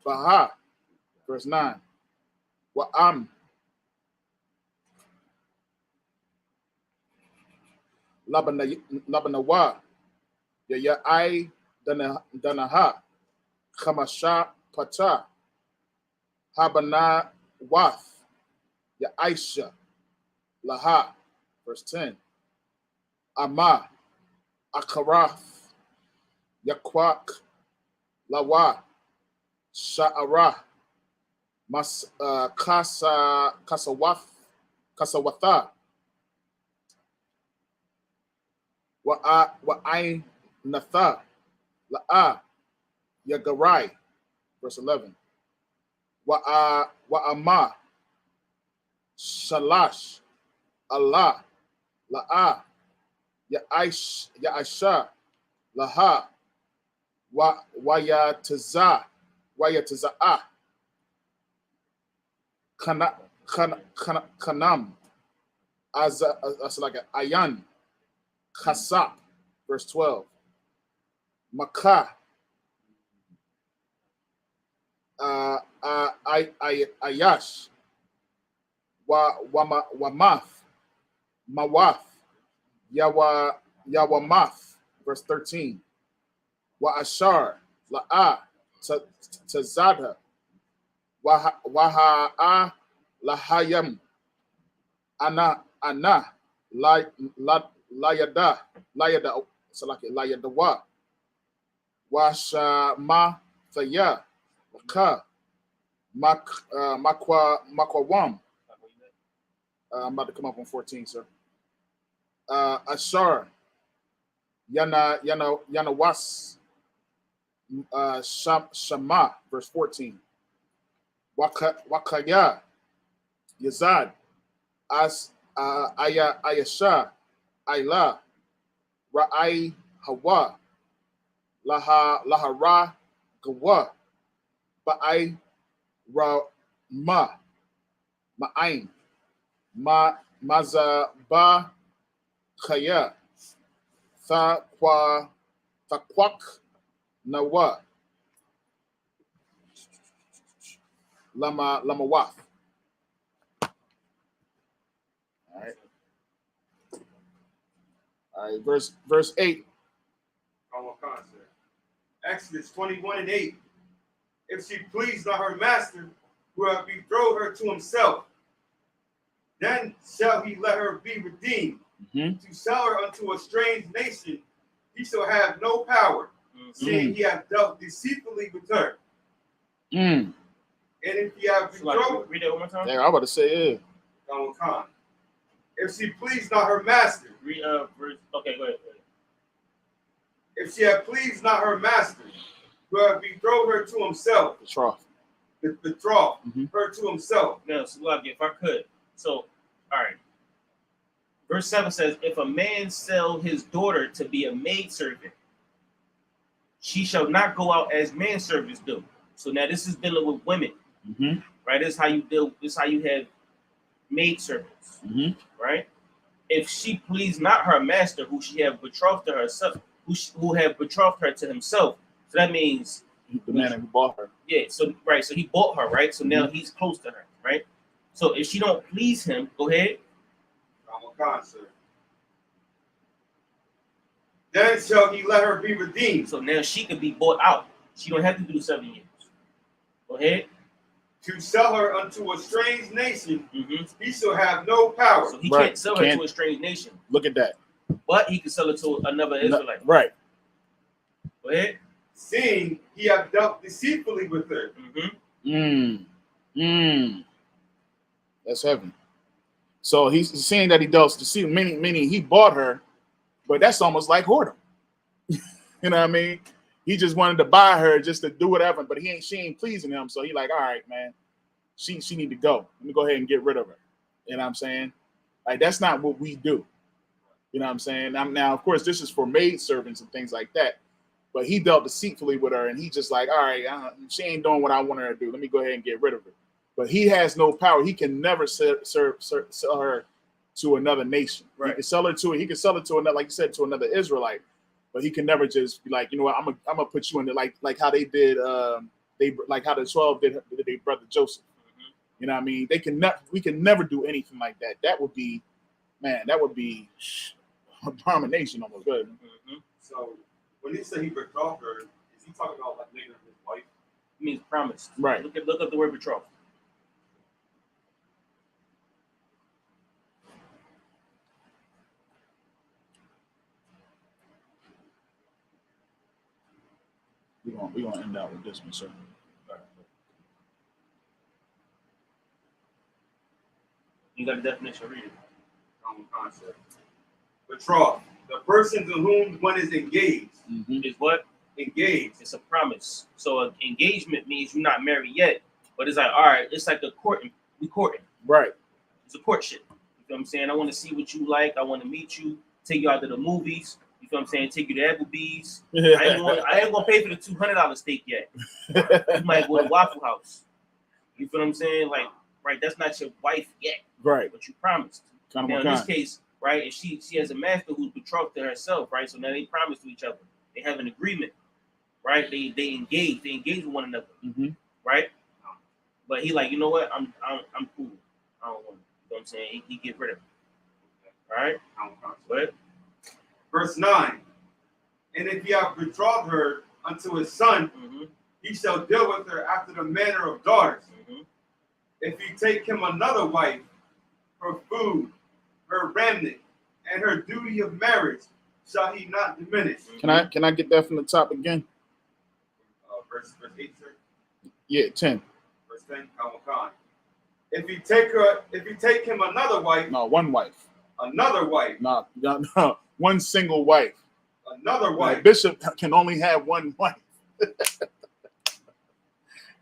Baha, verse 9. Wa'am. Labanawa. Ya'ai Danaha. Kamasha Pata. Habana Wath. Ya'aisha. Laha. Verse 10. Ama. Akarath. Yakwak. Lawa. Sha'ara, Kasawatha, Wa'ain Natha, La'a, Yagarai, verse 11. Wa'ama, Shalash, Allah, La'a, Ya'aisha, Laha, Wayataza. Wayataza'a Kanam as like an Ayan Kasap, verse 12. Makkah Ayash Wamath Mawath Yawamath, verse 13. Wa Ashar La'a Tazada Waha'a Lahayam Ana Layada Salaki Layadawa Washama Thaya Ka Makwawam. I'm about to come up on 14, sir. Ashar Yana Was Shama, verse 14. Wakaya Yazad As Ayasha Ayla Ra'ai Hawa Lahara Gawa Ba'ai Ra Ma'ain Mazaba Kaya Thakwak Nawa Lama Waf. All right. Verse 8. Exodus 21:8. If she please not her master, who hath betrothed her to himself, then shall he let her be redeemed. To sell her unto a strange nation, he shall have no power, seeing he hath dealt deceitfully with her. And if he have betrothed, read that one more time. Yeah, I'm about to say it. If she please not her master, okay, go ahead. If she have pleased not her master, who have betrothed her to himself, betrothed her to himself. Now, so if I could, so all right. Verse 7 says, if a man sell his daughter to be a maidservant, she shall not go out as manservants do. So now this is dealing with women, right? This is how you deal. This is how you have maidservants, right? If she please not her master, who she have betrothed to herself, who have betrothed her to himself, so that means the man who bought her. Yeah, so right, so he bought her, right? So now he's close to her, right? So if she don't please him, go ahead. Then shall he let her be redeemed. So now she could be bought out. She don't have to do 7 years. Go ahead. To sell her unto a strange nation, he shall have no power. So he can't sell her to a strange nation. Look at that. But he can sell it to another Israelite. Right. Go ahead. Seeing he have dealt deceitfully with her. That's heavy. So he's saying that he dealt deceitfully, meaning he bought her, but that's almost like whoredom. You know what I mean? He just wanted to buy her just to do whatever, but she ain't pleasing him. So he like, all right, man, she need to go. Let me go ahead and get rid of her. You know what I'm saying? Like, that's not what we do. You know what I'm saying? Now, of course, this is for maid servants and things like that. But he dealt deceitfully with her, and he just like, all right, she ain't doing what I want her to do. Let me go ahead and get rid of her. But he has no power. He can never sell her to another nation. Right. He can sell her to another, like you said, to another Israelite. But he can never just be like, you know what, I'm gonna put you in there like how they did how the 12 did their brother Joseph. You know what I mean? We can never do anything like that. That would be abomination almost. Good. So when he said he betrothed her, is he talking about like making her his wife? It means promised. Right. Look up the word betrothed. We're gonna end out with this one, sir. You got a definition, read it. Common concept. Betrothed. The person to whom one is engaged. Is what? Engaged. It's a promise. So an engagement means you're not married yet, but it's like, all right, it's like a courting. We courting. Right. It's a courtship. You feel what I'm saying? I want to see what you like. I want to meet you, take you out to the movies. You feel what I'm saying? Take you to Applebee's. I ain't gonna pay for the $200 steak yet. You might go to Waffle House. You feel what I'm saying? Like, right, that's not your wife yet. Right. But you promised. Now, in this case, right, and she has a master who's betrothed to herself, right? So now they promise to each other. They have an agreement, right? They engage. They engage with one another, right? But he like, you know what? I'm cool. I don't want it. You know what I'm saying? He get rid of her. All right? What? Verse 9. And if he have betrothed her unto his son, he shall deal with her after the manner of daughters. If he take him another wife, her food, her remnant, and her duty of marriage shall he not diminish. Can I get that from the top again? Verse 8, sir. Yeah, 10. Verse 10. If he take him another wife. No, one wife. Another wife. No, one single wife. Another wife. The bishop can only have one wife.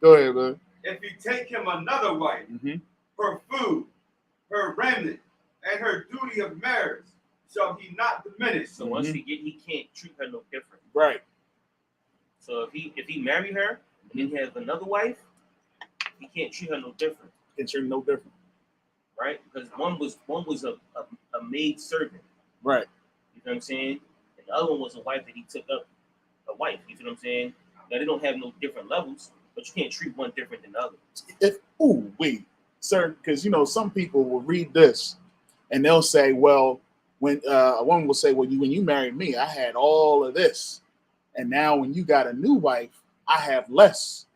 Go ahead, man. If he take him another wife, her food, her remnant, and her duty of marriage shall he not diminish. So once he can't treat her no different. Right. So if he marry her and then he has another wife, he can't treat her no different. Can't treat her no different. Right? Because one was a maid servant. Right. You know what I'm saying? And the other one was a wife that he took up a wife. You know what I'm saying? Now they don't have no different levels, but you can't treat one different than the other. Wait, sir, because some people will read this and they'll say, well, when a woman will say, well, when you married me, I had all of this. And now when you got a new wife, I have less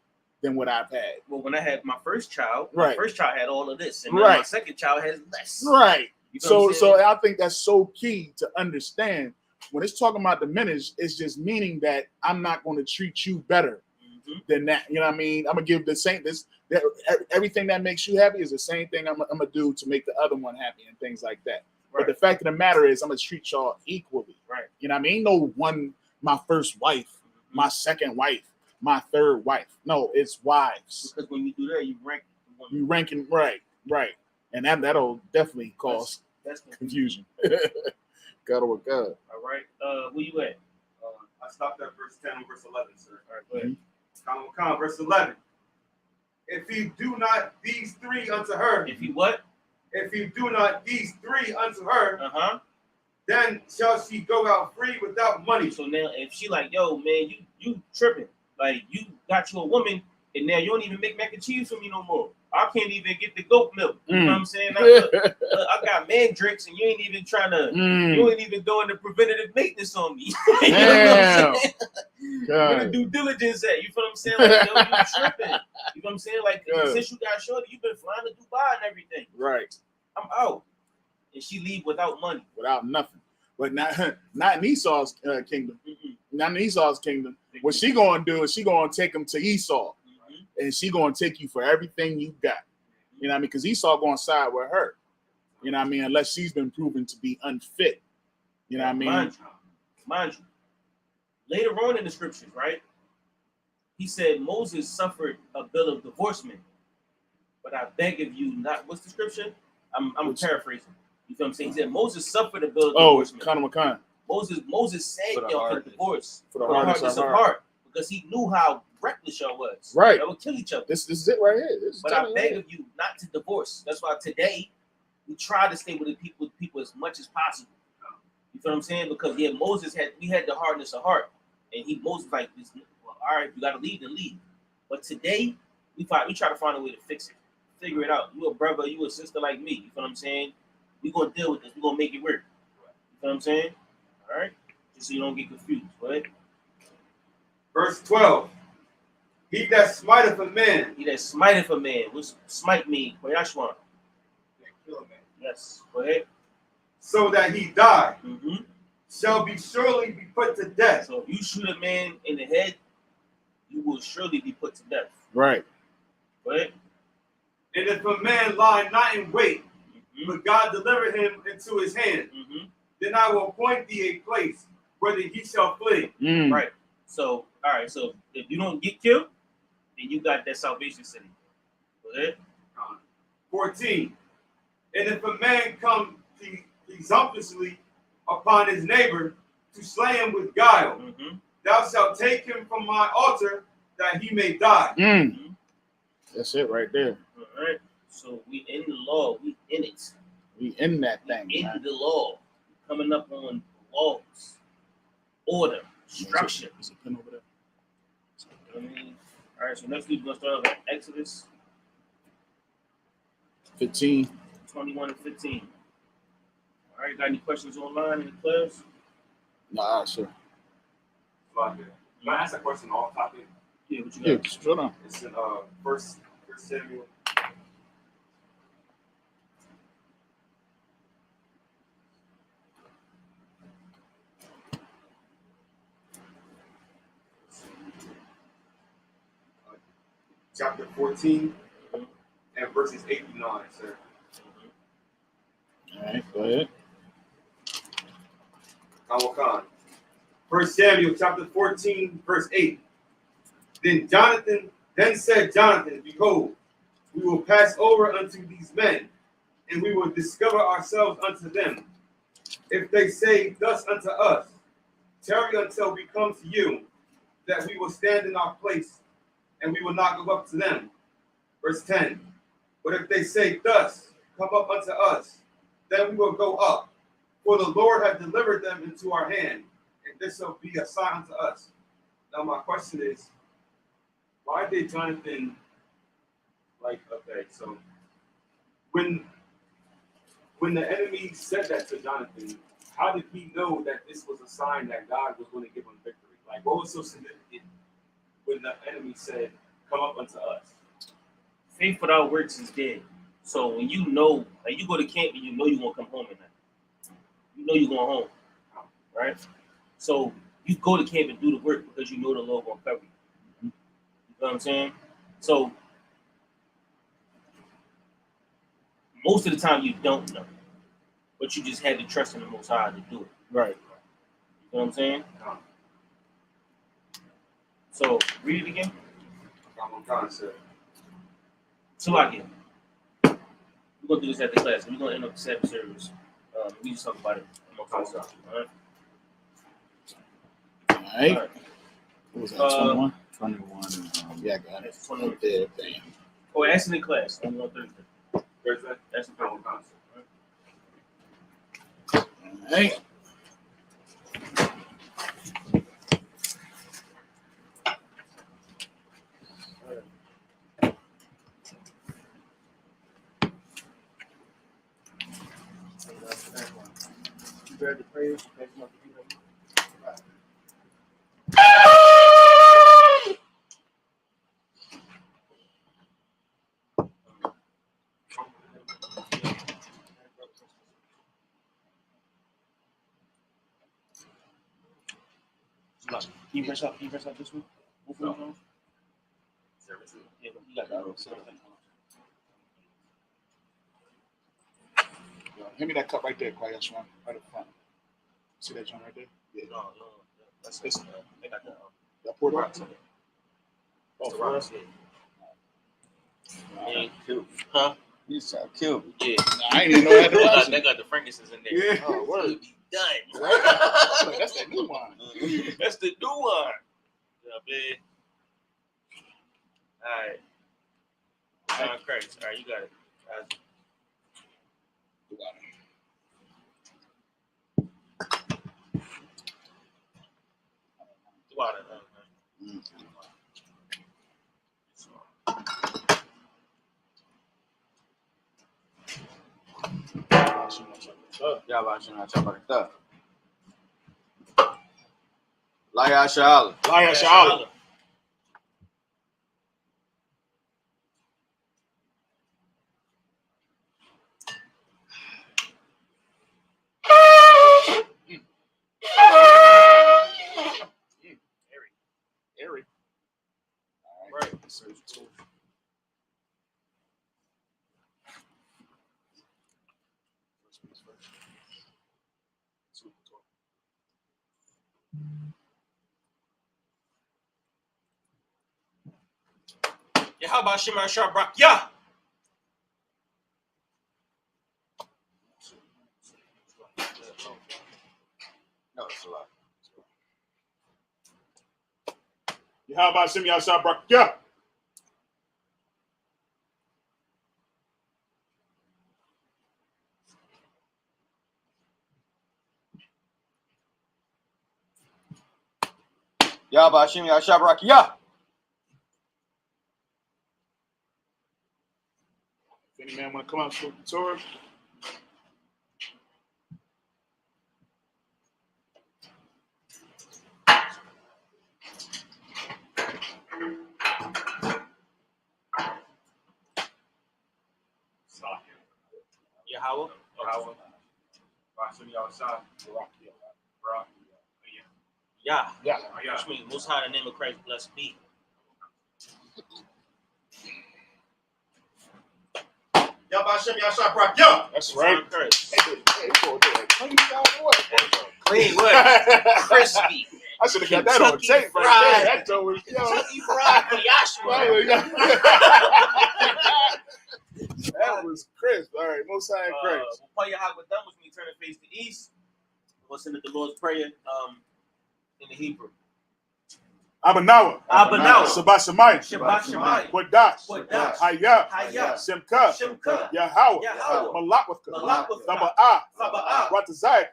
than what I've had. Well, when I had my first child, right. My first child had all of this, and my second child has less. Right. You know so I think that's so key to understand. When it's talking about diminish, it's just meaning that I'm not going to treat you better than that. You know what I mean? I'm gonna give the same everything that makes you happy is the same thing I'm gonna do to make the other one happy and things like that. Right. But the fact of the matter is, I'm gonna treat y'all equally. Right. You know what I mean? Ain't no one, my first wife, my second wife, my third wife. No, it's wives. Because when you do that, you rank. You ranking right, and that'll definitely cause that's confusion. Gotta work out. All right. Where you at? I stopped at verse 10 and verse 11, sir. All right, go ahead. Verse 11. If he do not these three unto her. If he what? If you do not these three unto her, then shall she go out free without money. So now, if she like, yo, man, you tripping. Like, you got you a woman, and now you don't even make mac and cheese for me no more. I can't even get the goat milk. You know what I'm saying? I got mandrakes, and you ain't even trying to, you ain't even doing the preventative maintenance on me. You know what I'm saying? Where the due diligence at? You feel what I'm saying? Like, yo, you tripping. You know what I'm saying? Like, since you got shorty, you've been flying to Dubai and everything. Right. I'm out. And she leave without money. Without nothing. But not in Esau's kingdom. Not in Esau's kingdom. What she gonna do is she gonna take him to Esau. And she gonna take you for everything you got. You know what I mean? Because Esau gonna side with her. You know what I mean? Unless she's been proven to be unfit. You know what I mean? Mind you. Later on in the scriptures, right? He said Moses suffered a bill of divorcement. But I beg of you not. What's the scripture? I'm paraphrasing. You feel what I'm saying? He said Moses suffered a bill of divorcement. Moses said y'all could divorce for the hardness of heart because he knew how reckless y'all was. Right. Y'all would kill each other. This is it right here. But I beg of you not to divorce. That's why today we try to stay with people as much as possible. You feel what I'm saying? Because we had the hardness of heart, and Moses like this. Well, all right, you got to leave, then leave. But today we try to find a way to fix it, figure it out. You a brother, you a sister like me. You feel what I'm saying? We gonna deal with this. We gonna make it work. You feel what I'm saying? All right, just so you don't get confused. Right? Verse 12. He that smiteth a man. He that smiteth a man. What's smite mean? Koyashwan. Kill a man. Yes. Go ahead. So that he die, shall be surely be put to death. So if you shoot a man in the head, you will surely be put to death. Right. Go ahead. And if a man lie not in wait, but God deliver him into his hand, then I will appoint thee a place where he shall flee. Right. So, all right. So if you don't get killed, then you got that salvation city. Go ahead. 14. And if a man come presumptuously upon his neighbor to slay him with guile, thou shalt take him from my altar that he may die. That's it right there. All right. So we in the law. We in it. We in that thing. In the law. Coming up on laws, order, structure. There's a pen over there. All right. So next week we're gonna start off at Exodus 15. 21 and 15. All right. Got any questions online in the class? Nah, sure. Can I ask a question off topic? Yeah, what you got? Yeah, sure on. It's in First Samuel. Chapter 14 and verses 8 to 9, sir. All right, go ahead. Khan. 1 Samuel chapter 14, verse 8. Then said Jonathan, behold, we will pass over unto these men, and we will discover ourselves unto them. If they say thus unto us, tarry until we come to you, that we will stand in our place, and we will not go up to them. Verse 10. But if they say thus, come up unto us, then we will go up. For the Lord hath delivered them into our hand, and this shall be a sign unto us. Now my question is, why did Jonathan, so when the enemy said that to Jonathan, how did he know that this was a sign that God was going to give him victory? Like, what was so significant when the enemy said, come up unto us? Faith without works is dead. So when you know, like you go to camp and you know you're going to come home at night. You know you're going home, right? So you go to camp and do the work because you know the Lord will cover you. You know what I'm saying? So most of the time you don't know, but you just had to trust in the Most High to do it. Right. You know what I'm saying? So read it again. Salakia. We're going to do this at the class. We're going to end up the Sabbath service. We just talk about it. All right? All right. What was that, 21? 21. Yeah, I got it. 21. Yeah, damn. Oh, ask in the class on Thursday. That's the common concept. Hey. Can you press up this one? No. Yeah, you got that. Hand me that cup right there, quiet, Sean. Right up front. See that John right there? Yeah. No. That's this. They got that. That poured out? Oh, for us? Yeah. Huh? You trying to kill me. Yeah. I ain't even know that. They got the Frankincense in there. Yeah. Oh, word. Done. That's that new one. That's the new one. Yeah, man. All right. John Christ. All right, you got it. Water. Y'all watching that chop like that. Laya Shala. Laya Shala. Airy. All right. So, Yeah, how about Shimon Shabrak? Yeah. No, it's a lot. Yeah, how about Shimon Shabrak? Yeah. Yabashim Yashabrak, yeah. If any man want to come out to the Torah, Yahweh. Yahweh. Bashim Yahshua. Barak. Yeah. Yeah. Which means most high in the name of Christ, blessed be. Yabashim Yashabrak, yeah. That's right. Clean what? Crispy. I should have got that on tape right there. That joke was Kentucky fried for Yahshua. That was crisp. All right, most high and Christ. We'll play your Yahweh done with me, turn and face the east. We'll send it the Lord's Prayer in the Hebrew. Abanawa. Shabbat Shemayim. Shabbat Shemayim. Quadash. Hayah. Shemka. Yahweh. Malakwaka. Saba'ah. Ratazak.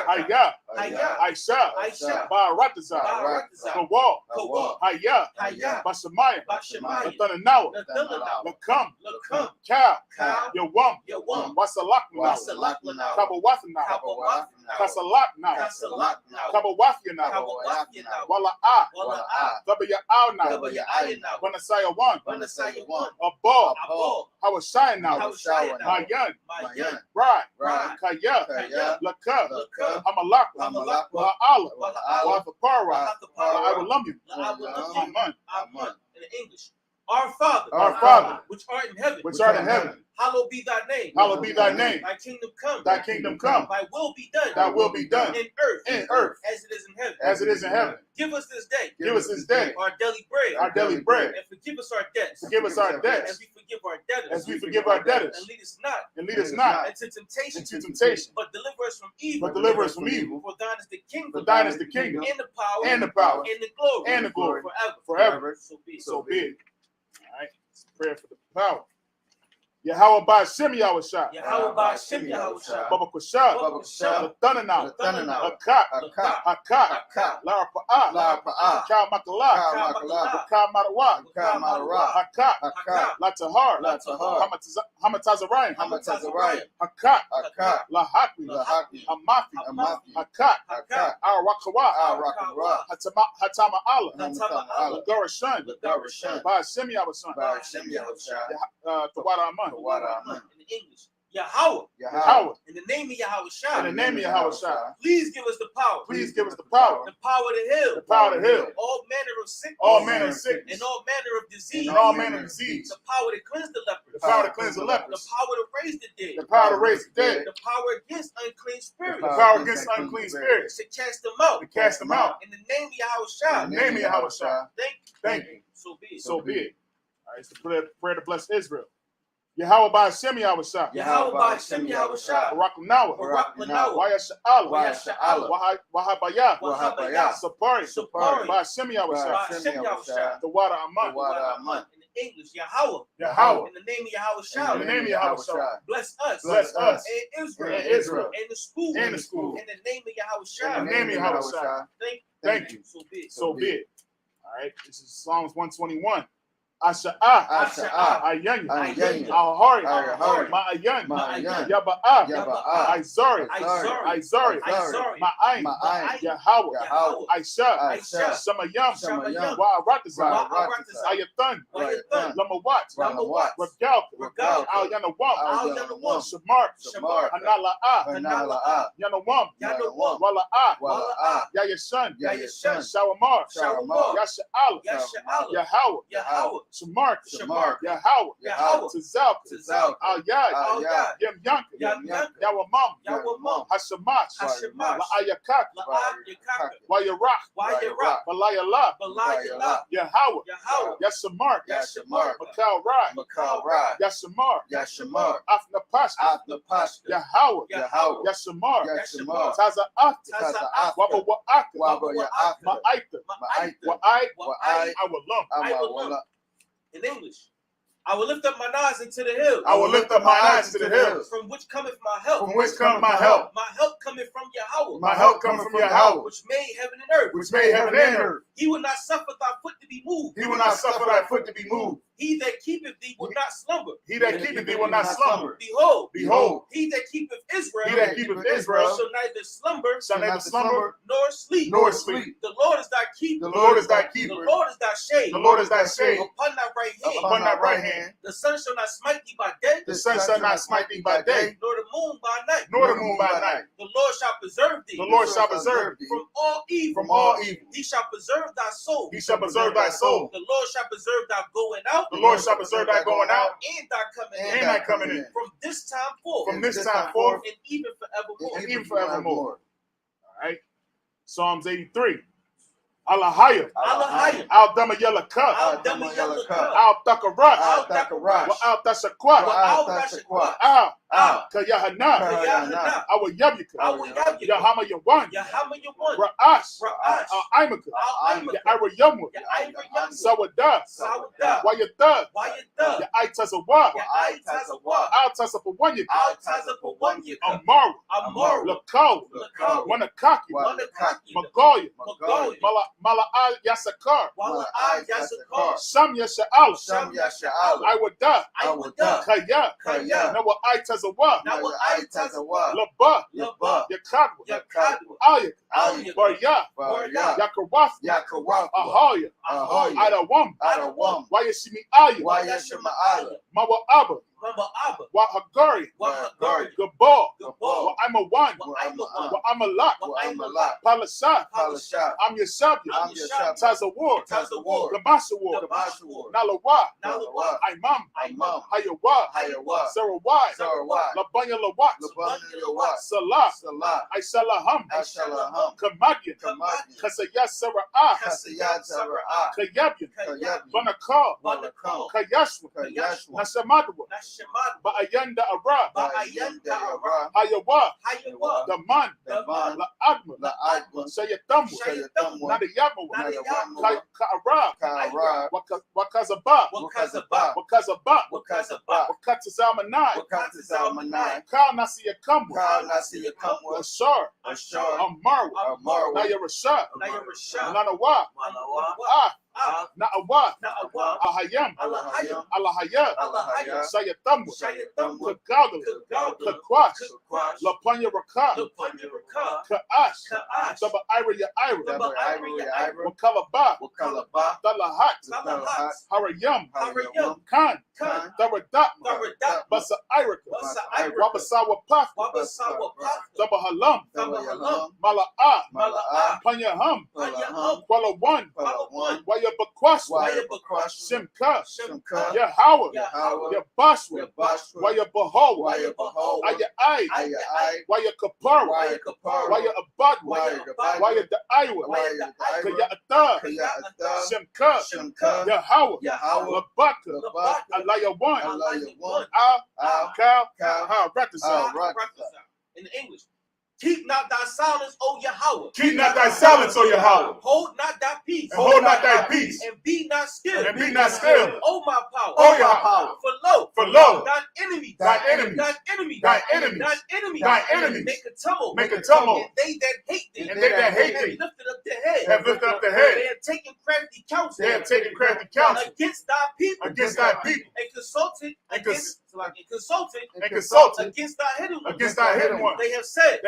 Hayah. Aisha. Baratazak. Kawal. Hayah. Bashemayim. Nathanawa. Lakam. Kal. Yawam. Wasalakna. Kabawafna. Kasalakna. Kabawafyana. Wala'ah. Tabaya'alna. Wanasaya one. Abal. Hawashayna. Mayan. Right. Kaya. Laka. Amalakwa. Wa'ala. Wa'athapara. Wa'awalumyu. Aman. In English. Our Father. Our Father. Which art in heaven. Hallowed be thy name. Thy kingdom come. Thy kingdom come. Thy will be done. Thy will be done. In earth. As it is in heaven. Give us this day. Our daily bread. And forgive us our debts. As we forgive our debtors. And lead us not. Into temptation. But deliver us from evil. For thine is the kingdom. And the power. And the glory. Forever. So be it. All right. Prayer for the power. Yahweh by Shem Yahushua. Yahweh by Shem Yahushua. Baba Kusha. Baba Kusha. Latanana. Latanana. Hakat. Hakat. Hakat. Hakat. Lara Pa'a. La Pa'a. Ka Makala. Ka Makala. Ka Marawa. Ka Mara. Hakat. Hakat. La Tahar. La Tahar. Hamatazariah. Hamatazariah. Hakat. Hakat. La Haki. La Haki. Hamafi. Hamafi. Hakat. Hakat. Arwakawa. Arakara. Hatama Allah. Hatama Allah. Garashan. Garashan. By Shem Yahushua. By Shem Yahushua. Tawada Aman. Tawada Aman. In English, Yahweh. Yahweh. In the name of Yahushua. In the name of Yahushua. Please give us the power. Please give us the power. The power to heal. The power to heal. All manner of sickness. All manner of sickness. And all manner of disease. And all manner of disease. The power to cleanse the lepers. The power to cleanse the lepers. The power to raise the dead. The power to raise the dead. The power against unclean spirits. The power against unclean spirits. To cast them out. To cast them out. In the name of Yahushua. In the name of Yahushua. Thank you. So be it. So be it. All right, it's the prayer to bless Israel. Yahweh by Shem Yahushua. Yahweh by Shem Yahushua. Barakanawa. Barakanawa. Wayasha'ala. Wayasha'ala. Wahabaya. Wahabaya. Sapari. Sapari. By Shem Yahushua. By Shem Yahushua. Tawada Aman. Tawada Aman. In English, Yahweh. Yahweh. In the name of Yahushua. In the name of Yahushua. Bless us. Bless us. And Israel. And Israel. And the school. And the school. In the name of Yahushua. In the name of Yahushua. Thank you. So be it. So be it. All right. This is Psalms 121. Asha'ah. Asha'ah. Ayanya. Ayanya. Al-Hari. Al-Hari. Ma'ayan. Ma'ayan. Yaba'ah. Yaba'ah. Izari. Izari. Izari. Ma'ayin. Ma'ayin. Yahweh. Yahweh. Aisha. Aisha. Shamayam. Shamayam. Wa'aratazah. Wa'aratazah. Ayathan. Ayathan. Lamawat. Lamawat. Ragal. Ragal. Al-Yanawam. Al-Yanawam. Shamar. Shamar. Hanala'ah. Hanala'ah. Yanawam. Yanawam. Wala'ah. Wala'ah. Yayashan. Yayashan. Shawamar. Shawamar. Yasha'ala. Yasha'ala. Yahweh. Yahweh. Shamar. Shamar. Yahweh. Yahweh. Tazal. Tazal. Al-Yad. Al-Yad. Yem Yanka. Yem Yanka. Yawamam. Yawamam. Hashamash. Hashamash. La'ayakak. La'ayakak. Wayarach. Wayarach. Balayala. Balayala. Yahweh. Yahweh. Yashamar. Yashamar. Makal Rai. Makal Rai. Yashamar. Yashamar. Afna Pashka. Afna Pashka. Yahweh. Yahweh. Yashamar. Yashamar. Taza Afta. Taza Afta. Waba Wa'aka. Waba Ya'aka. Ma'aita. Ma'aita. Wa'ai. Wa'ai. Awalum. Awalum. In English, I will lift up my eyes into the hills. I will lift up my eyes to the hills. From which cometh my help. From which cometh my help. My help cometh from Yahweh. My help cometh from Yahweh. Which made heaven and earth. Which made heaven and earth. He will not suffer thy foot to be moved. He will not suffer thy foot to be moved. He that keepeth thee will not slumber. He that keepeth thee will not slumber. Behold, Behold, he that keepeth Israel, he that keepeth Israel shall neither slumber, nor sleep. Nor sleep. The Lord is thy keeper. The Lord is thy keeper. The Lord is thy shade. The Lord is thy shade. Upon thy right hand. Upon thy right hand. The sun shall not smite thee by day. The sun shall not smite thee by day. Nor the moon by night. Nor the moon by night. The Lord shall preserve thee. The Lord shall preserve thee from all evil. From all evil. He shall preserve thy soul. He shall preserve thy soul. The Lord shall preserve thy going out. The Lord shall preserve thy going out. And thy coming in. And thy coming in. From this time forth. From this time forth. And even forevermore. And even forevermore. All right. Psalms 83. Alahaya. Alahaya. Al-Dama Yalaka. Al-Dama Yalaka. Al-Takarat. Al-Takarat. Al-Tashakwa. Al-Tashakwa. Kayahana. Our Yabika. Yahama Yawan. Yahama Yawan. Ra'ash. Ra'ash. Al-Aimaka. Ya'ira Yamu. Sawada. Sawada. Wayatha. Wayatha. Ya'itazawa. Ya'itazawa. Al-Tasapawanyaka. Al-Tasapawanyaka. Amaru. Amaru. Lakau. Lakau. Wanakaki. Wanakaki. Magoya. Magoya. Mala'al Yasakar. Wala'al Yasakar. Sham Yasha'al. Sham Yasha'al. Iwada. Iwada. Kaya. Kaya. Nawa Aitazawa. Now what I tazawa. Laba. Laba. Yakadwa. Yakadwa. Ayak. Ayak. Barya. Barya. Yakawaf. Yakawaf. Ahaya. Ahoya. Adawam. Adawam. Wayashimi Aya. Wayashima Aya. Mawa Abba. Mama Abba. Wa Hagari. Wahagari. Gabal. Gabal. Wa Amawan. Wa'amawan. Wa Amalak. Wa'amalak. Palasha. Palasha. Am Yashabya. Am Yashabya. Tazawar. Tazawar. Gamashawar. Gamashawar. Nalawa. Nalawa. Imam. Imam. Hayawa. Hayawa. Sarawai. Sarawai. Labanya Lawat. Labanya Lawat. Salah. Salah. Aisalaham. Ashalaham. Kamadyan. Kamadyan. Kasayat Sara'ah. Kasayat Sara'ah. Kayabyan. Kayabyan. Banakal. Banakal. Kayashwa. Kayashwa. Nashamadwa. Nashamad. Ba'ayanda Ara. Ba'ayanda Ara. Hayawa. Hayawa. Daman. Daman. La'adma. La'adma. Sayatamwa. Shayatamwa. Nadayamawa. Nadayamawa. Ka'ara. Ka'ara. Wakazaba. Wakazaba. Wakazaba. Ba. Wakazaba. Wakatazalmanai. Wakatazalmanai. Kal Nasiya Kamwa. Kal Nasiya Kamwa. Ashar. Ashar. Amaru. Amaru. Naya Rashad. Naya Rashad. Nanawa. Malawa. Na'awa. Na'awa. Ahayam. Alahayam. Alahaya. Alahaya. Sayatamwa. Shayatamwa. Kagalu. Kagalu. Kakwash. Kakwash. Lapanya Raka. Lapanya Raka. Ka'ash. Ka'ash. Saba Ira Ya Ira. Saba Ira Ya Ira. Wakalaba. Wakalaba. Dalahat. Dalahat. Harayam. Harayam. Khan. Khan. Daradatma. Daradatma. Basa Irika. Basa Irika. Wabasawa Paf. Wabasawa Paf. Daba Halam. Daba Halam. Mala'a. Mala'a. Panyaham. Panyaham. Kuala One. Kuala One. Waya Bakwash. Waya Bakwash. Shimka. Shimka. Yahweh. Yahweh. Yabashwa. Yabashwa. Waya Bahawa. Waya Bahawa. Aya Ai. Aya Ai. Waya Kapara. Waya Kapara. Waya Abadwa. Waya Abadwa. Waya Da'aiwa. Waya Da'aiwa. Kaya Atah. Kaya Atah. Shimka. Shimka. Yahweh. Yahweh. Labaka. Labaka. Alaya One. Alaya One. Cow. Cow. Reconcile. In English. Keep not thy silence, O Yahweh. Keep not thy silence, O Yahweh. Hold not thy peace. And hold not thy peace. And be not still. And be not still. O my power. O Yahweh. For lo. Thine enemy. Thine enemy. Thine enemy. Thine enemies. Thine enemy. Thine enemies. Make a tumult. Make a tumult. And they that hate thee. And they that hate have thee. lifted up their head. Have lifted up their head. They have taken crafty counsel. They have taken crafty counsel. Against thy people. Against thy people. And consulted against against thy hidden one. Against thy hidden one. They have said.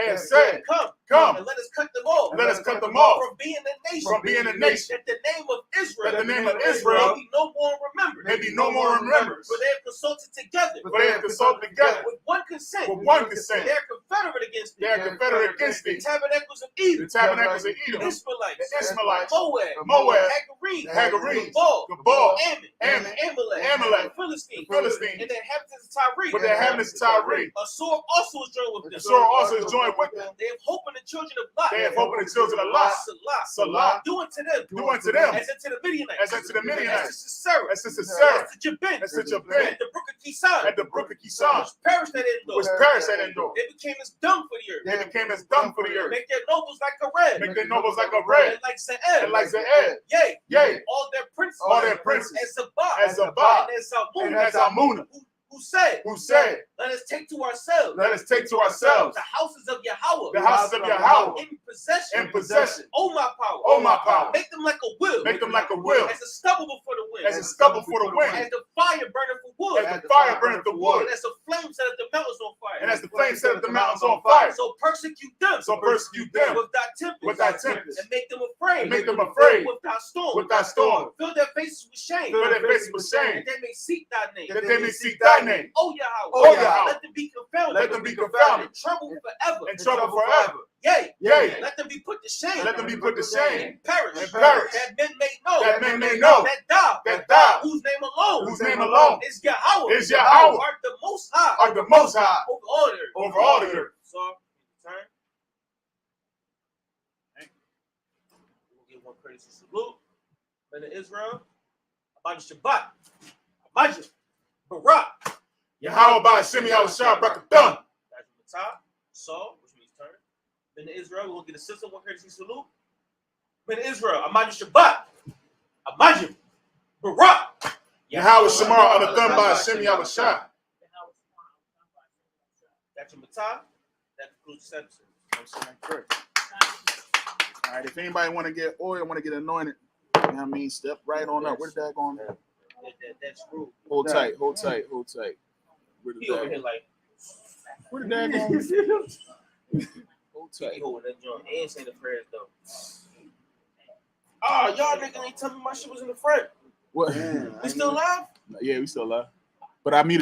Come. And let us cut them off. And let us cut them off. From being a nation. From being a nation. That the name of Israel. That the name of Israel. May be no more remembered. May be no more remembered. For they have consulted together. For they have consulted together. With one consent. With one consent. They are confederate against thee. They are confederate against thee. The tabernacles of Edom. The tabernacles of Edom. Israelites. The Ishmaelites. Moab. Hagarene. Gabal. Ammon. Amalek. Philistine. And the inhabitants of Tyre. With the inhabitants of Tyre. A sword also is joined with them. The sword also is joined with them. They have hope in the children of Lot. They have hope in the children of Lot. Salah. Do unto them. Do unto them. As unto the Midianites. As unto the Midianites. As to Sisera. As to Sisera. As to Jabin. As to Jabin. At the brook of Kisan. At the brook of Kisan. Which perished at Endor. Which perished at Endor. They became as dung for the earth. They became as dung for the earth. Make their nobles like a red. Make their nobles like a red. And like Ze'ed. And like Ze'ed. Yea. All their princes. All their princes. As Zabah. As Zabah. And And as Zalmunna. as Almunna. Who said, let us take to ourselves the houses of Yahweh, the houses of Yahweh in possession, Oh my power, make them like a wheel, as a stubble before the wind, as the fire burneth for wood, and as the flame set up the mountains on fire, so persecute them, with thy tempest, and make them afraid, with thy storm, fill their faces with shame, that they may seek thy name, Oh Yahweh, let them be confounded, and trouble forever, Yea, let them be put to shame, and perish, that men may know, that thou, whose name alone is Yahweh, art the most high, over all the earth. So, turn. We'll give one courtesy salute. Men of Israel, Abad Shabbat, Abad Barak, Yahweh by Shemi Al-Shah, Brakathum. That's the top. So, which means turn. Men of Israel, we'll get a sister, one courtesy salute. Men of Israel, Amad Shabbat, Amad Barak, Yahweh Shamar Adathum by Shemi Al-Shah. That's your matah. That concludes the sentence. All right, if anybody want to get oil, want to get anointed, you know what I mean, step right on up. Where did that go on? That's true. Hold tight. Where did He over here like, where did that go? hold tight. Hold that joint. He ain't saying the prayers though. Oh, y'all niggas ain't tell me my shit was in the front. What? We still live? Yeah, we still live. But I muted